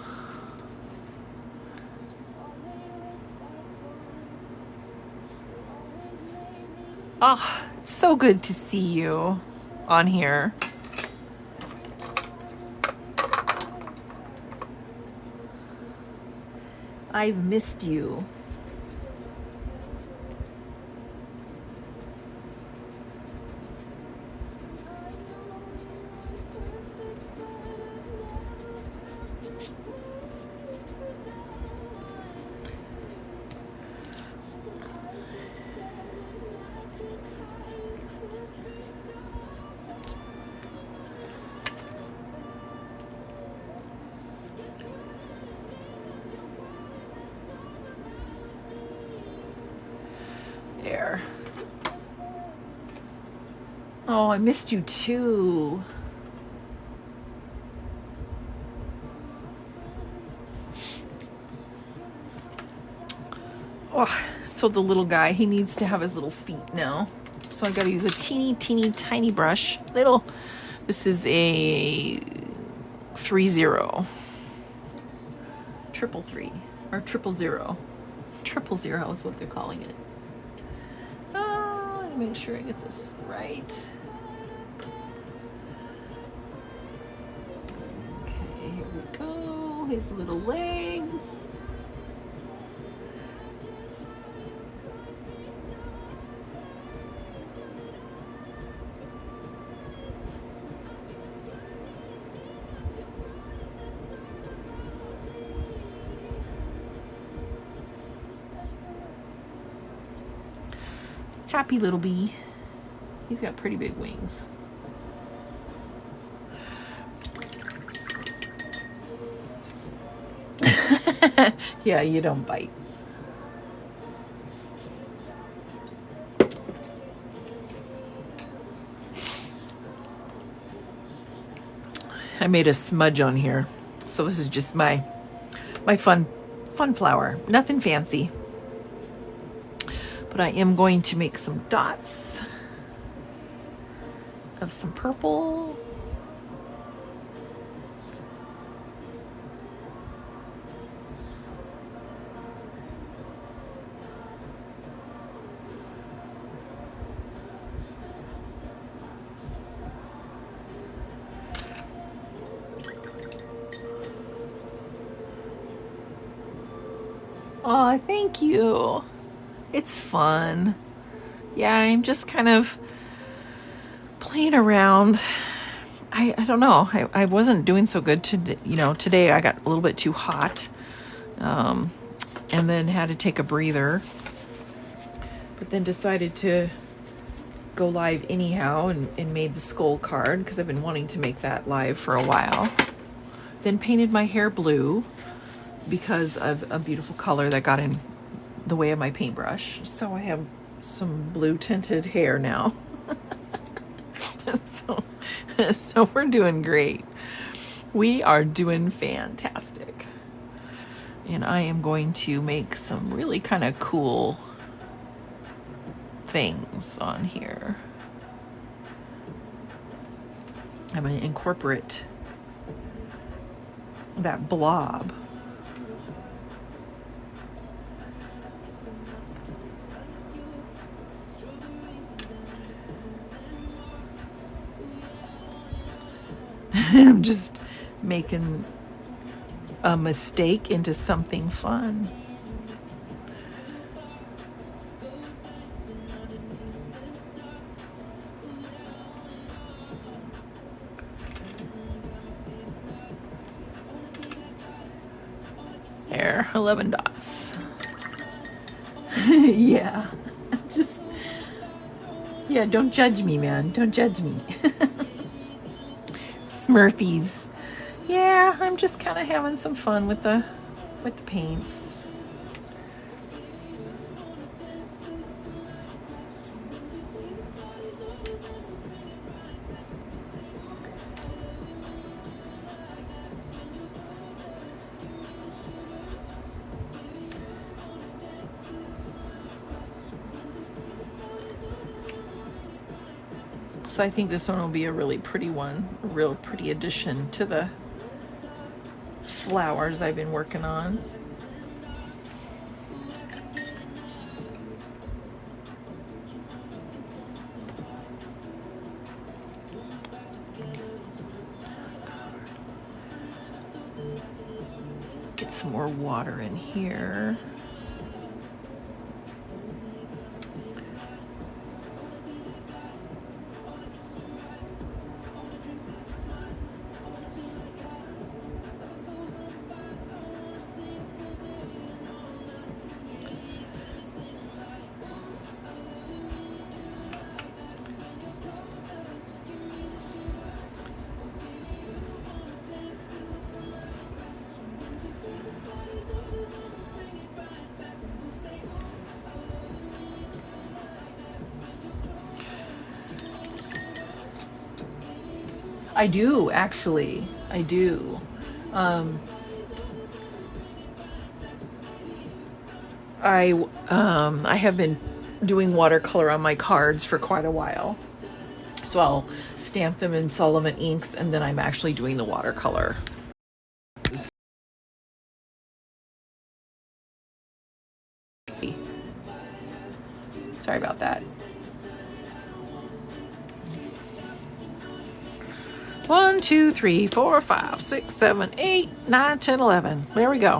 Oh, it's so good to see you on here. I've missed you. There. Oh, I missed you too. Oh, so the little guy, he needs to have his little feet now. So I gotta use a teeny tiny brush. This is a 3-0. 333 or 000. 000 is what they're calling it. Let me make sure I get this right. Okay, here we go. His little legs. Happy little bee. He's got pretty big wings. Yeah, you don't bite. I made a smudge on here. So this is just my fun flower. Nothing fancy. But I am going to make some dots of some purple. Oh, thank you. It's fun. Yeah, I'm just kind of playing around. I don't know. I wasn't doing so good today. Today I got a little bit too hot, and then had to take a breather. But then decided to go live anyhow and made the skull card because I've been wanting to make that live for a while. Then painted my hair blue because of a beautiful color that got in the way of my paintbrush. So I have some blue tinted hair now. So we're doing great. We are doing fantastic. And I am going to make some really kind of cool things on here. I'm going to incorporate that blob. I'm just making a mistake into something fun. There, 11 dots. Yeah, yeah, don't judge me, man. Don't judge me. Smurfies. Yeah, I'm just kind of having some fun with the paints. So I think this one will be a really pretty one, a real pretty addition to the flowers I've been working on. Get some more water in here. I do, actually. I do. I have been doing watercolor on my cards for quite a while. So I'll stamp them in Solomon inks, and then I'm actually doing the watercolor. Sorry about that. 1, 2, 3, 4, 5, 6, 7, 8, 9, 10, 11. There we go.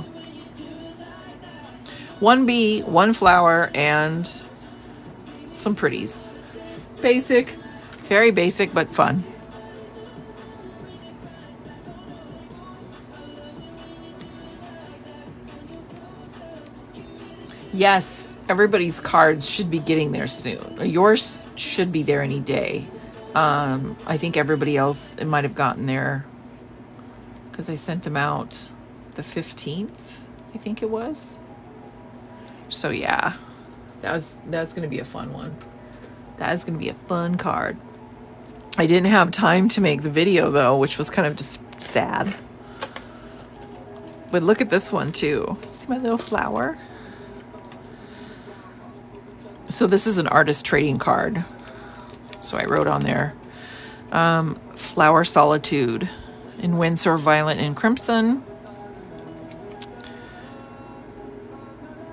1 bee, 1 flower, and some pretties. Basic, very basic, but fun. Yes, everybody's cards should be getting there soon. Yours should be there any day. I think everybody else, it might have gotten there because I sent them out the 15th, I think it was. So yeah, that's going to be a fun one. That is going to be a fun card. I didn't have time to make the video though, which was kind of just sad. But look at this one too. See my little flower? So this is an artist trading card. So I wrote on there, Flower Solitude in Windsor Violet and Crimson.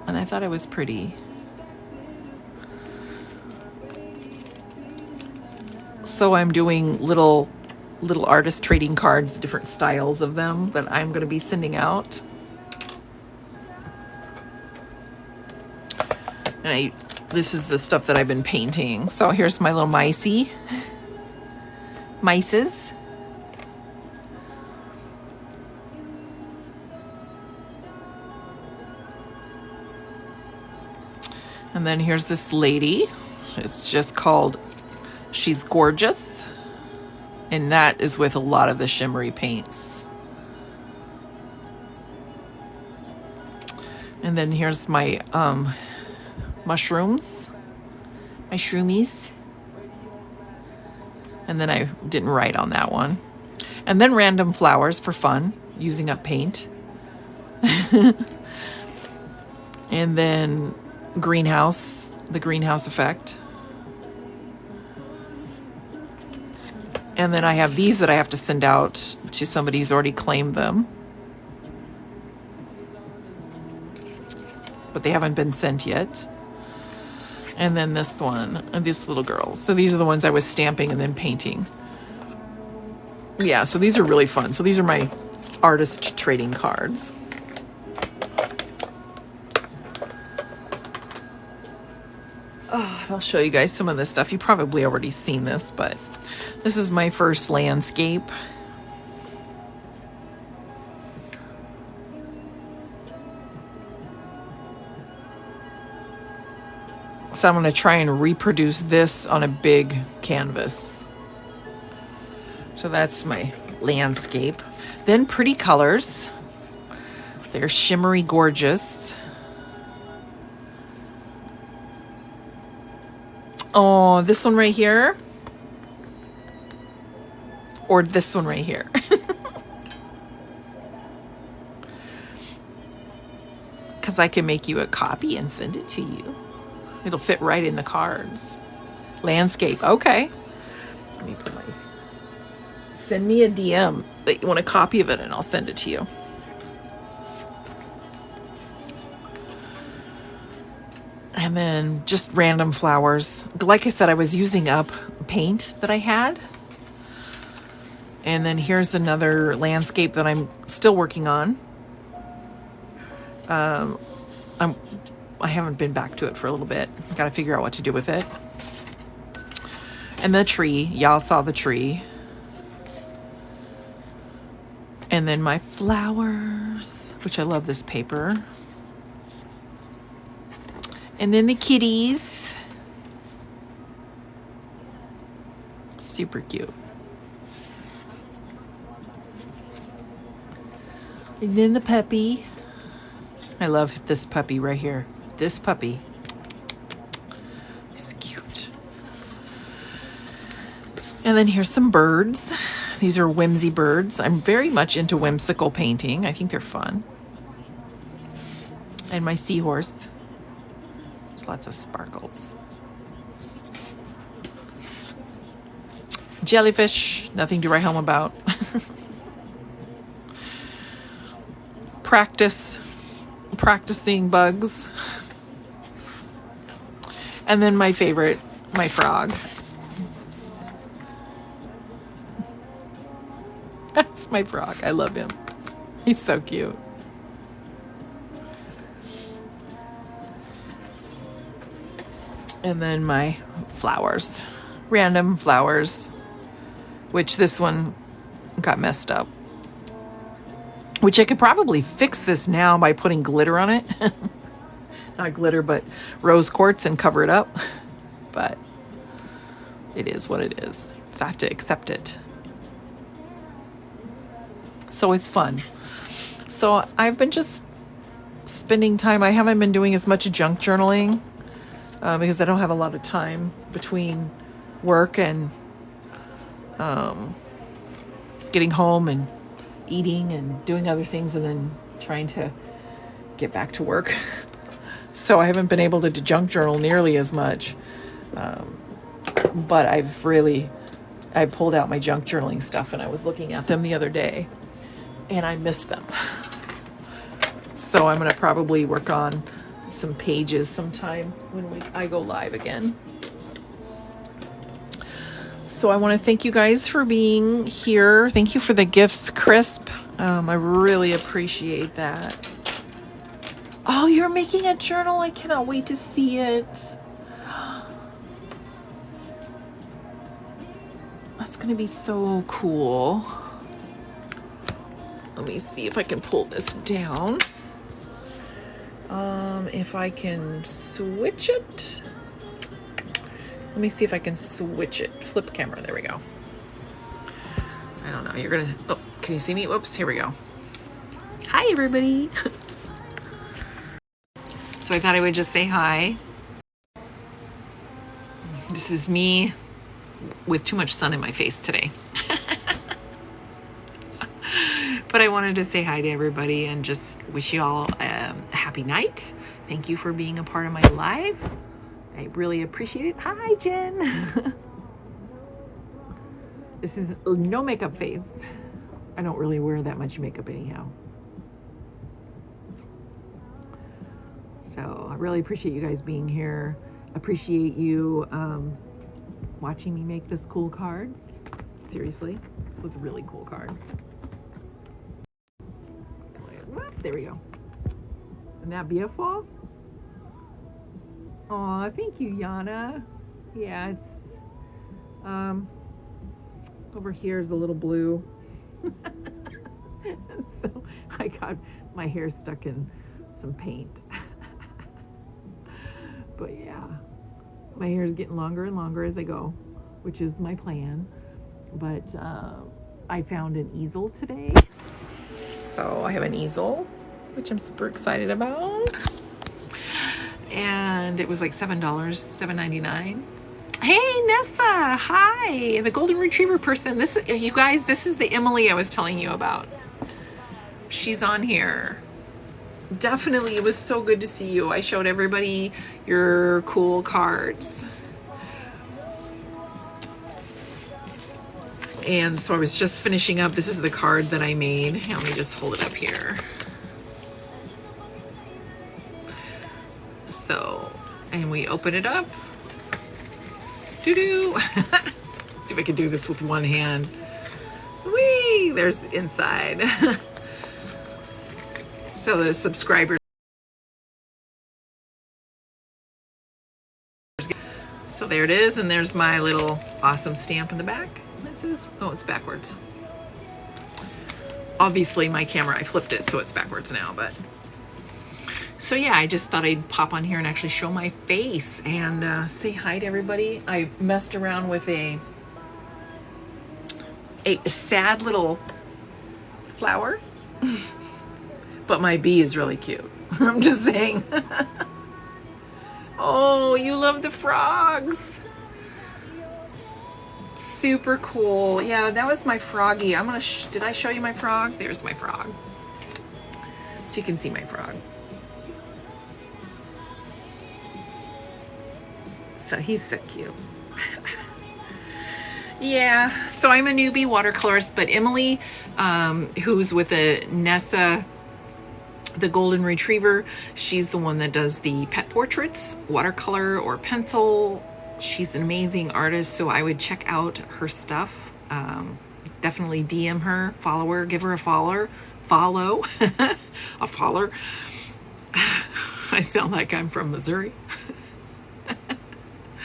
And I thought it was pretty. So I'm doing little artist trading cards, different styles of them that I'm going to be sending out. And this is the stuff that I've been painting. So here's my little mices. And then here's this lady. It's just called She's Gorgeous. And that is with a lot of the shimmery paints. And then here's my mushrooms, my shroomies. And then I didn't write on that one. And then random flowers for fun, using up paint. And then greenhouse, the greenhouse effect. And then I have these that I have to send out to somebody who's already claimed them. But they haven't been sent yet. And then this one, and these little girls. So these are the ones I was stamping and then painting. Yeah, so these are really fun. So these are my artist trading cards. Oh, I'll show you guys some of this stuff. You've probably already seen this, but this is my first landscape. So I'm going to try and reproduce this on a big canvas. So that's my landscape. Then pretty colors. They're shimmery gorgeous. Oh, this one right here. Or this one right here. Because I can make you a copy and send it to you. It'll fit right in the cards. Landscape. Okay. Let me put my... Send me a DM that you want a copy of it and I'll send it to you. And then just random flowers. Like I said, I was using up paint that I had. And then here's another landscape that I'm still working on. I haven't been back to it for a little bit. Got to figure out what to do with it. And the tree. Y'all saw the tree. And then my flowers, which I love this paper. And then the kitties. Super cute. And then the puppy. I love this puppy right here. This puppy. He's cute. And then here's some birds. These are whimsy birds. I'm very much into whimsical painting. I think they're fun. And my seahorse. There's lots of sparkles. Jellyfish. Nothing to write home about. Practicing bugs. And then my favorite, my frog. That's my frog. I love him. He's so cute. And then my flowers. Random flowers. Which this one got messed up. Which I could probably fix this now by putting glitter on it. Not glitter, but rose quartz and cover it up. But it is what it is. So I have to accept it. So it's fun. So I've been just spending time. I haven't been doing as much junk journaling because I don't have a lot of time between work and getting home and eating and doing other things and then trying to get back to work. So I haven't been able to junk journal nearly as much. But I pulled out my junk journaling stuff and I was looking at them the other day and I missed them. So I'm going to probably work on some pages sometime when I go live again. So I want to thank you guys for being here. Thank you for the gifts, Crisp. I really appreciate that. Oh, you're making a journal. I cannot wait to see it. That's going to be so cool. Let me see if I can pull this down. If I can switch it. Let me see if I can switch it. Flip camera. There we go. I don't know. You're going to... Oh, can you see me? Whoops. Here we go. Hi, everybody. So I thought I would just say hi. This is me with too much sun in my face today. But I wanted to say hi to everybody and just wish you all a happy night. Thank you for being a part of my live. I really appreciate it. Hi, Jen. This is no makeup face. I don't really wear that much makeup anyhow. So I really appreciate you guys being here. Appreciate you watching me make this cool card. Seriously, this was a really cool card. There we go. Isn't that beautiful? Aw, thank you, Yana. Yeah, it's over here is a little blue. So I got my hair stuck in some paint. But yeah, my hair is getting longer and longer as I go, which is my plan. But I found an easel today. So I have an easel, which I'm super excited about. And it was like $7, $7.99. Hey, Nessa, hi, the golden retriever person. This, you guys, this is the Emily I was telling you about. She's on here. Definitely, it was so good to see you. I showed everybody your cool cards. And so I was just finishing up. This is the card that I made. Let me just hold it up here. So, and we open it up. Doo-doo. See if I can do this with one hand. Whee! There's the inside. So the subscribers. So there it is, and there's my little awesome stamp in the back. It says, oh, it's backwards. Obviously my camera, I flipped it, so it's backwards now, but. So yeah, I just thought I'd pop on here and actually show my face and say hi to everybody. I messed around with a sad little flower. But my bee is really cute. I'm just saying. Oh, you love the frogs. Super cool. Yeah, that was my froggy. I'm gonna, did I show you my frog? There's my frog. So you can see my frog. So he's so cute. Yeah, so I'm a newbie watercolorist, but Emily, who's with the Nessa, the golden retriever, she's the one that does the pet portraits, watercolor or pencil. She's an amazing artist, so I would check out her stuff. Definitely DM her, follow her, give her a follow. A follower. I sound like I'm from Missouri.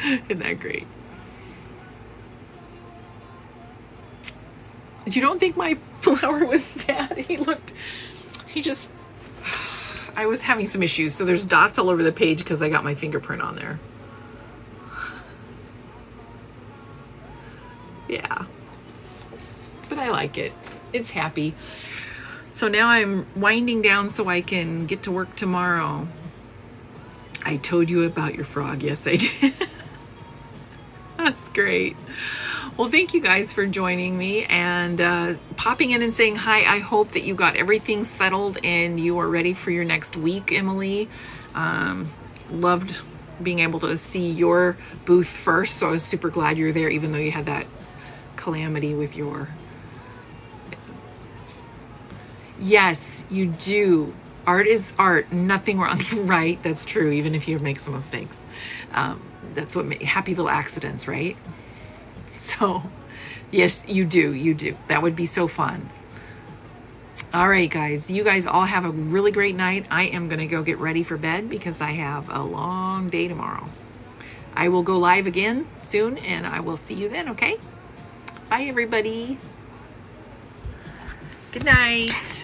Isn't that great? You don't think my flower was sad? I was having some issues. So there's dots all over the page because I got my fingerprint on there. Yeah. But I like it. It's happy. So now I'm winding down so I can get to work tomorrow. I told you about your frog. Yes, I did. That's great. Well, thank you guys for joining me and popping in and saying hi. I hope that you got everything settled and you are ready for your next week, Emily. Loved being able to see your booth first, so I was super glad you were there, even though you had that calamity with your... Yes, you do. Art is art. Nothing wrong. Right? That's true, even if you make some mistakes. That's what happy little accidents, right? So, yes, you do. You do. That would be so fun. All right, guys. You guys all have a really great night. I am going to go get ready for bed because I have a long day tomorrow. I will go live again soon, and I will see you then, okay? Bye, everybody. Good night.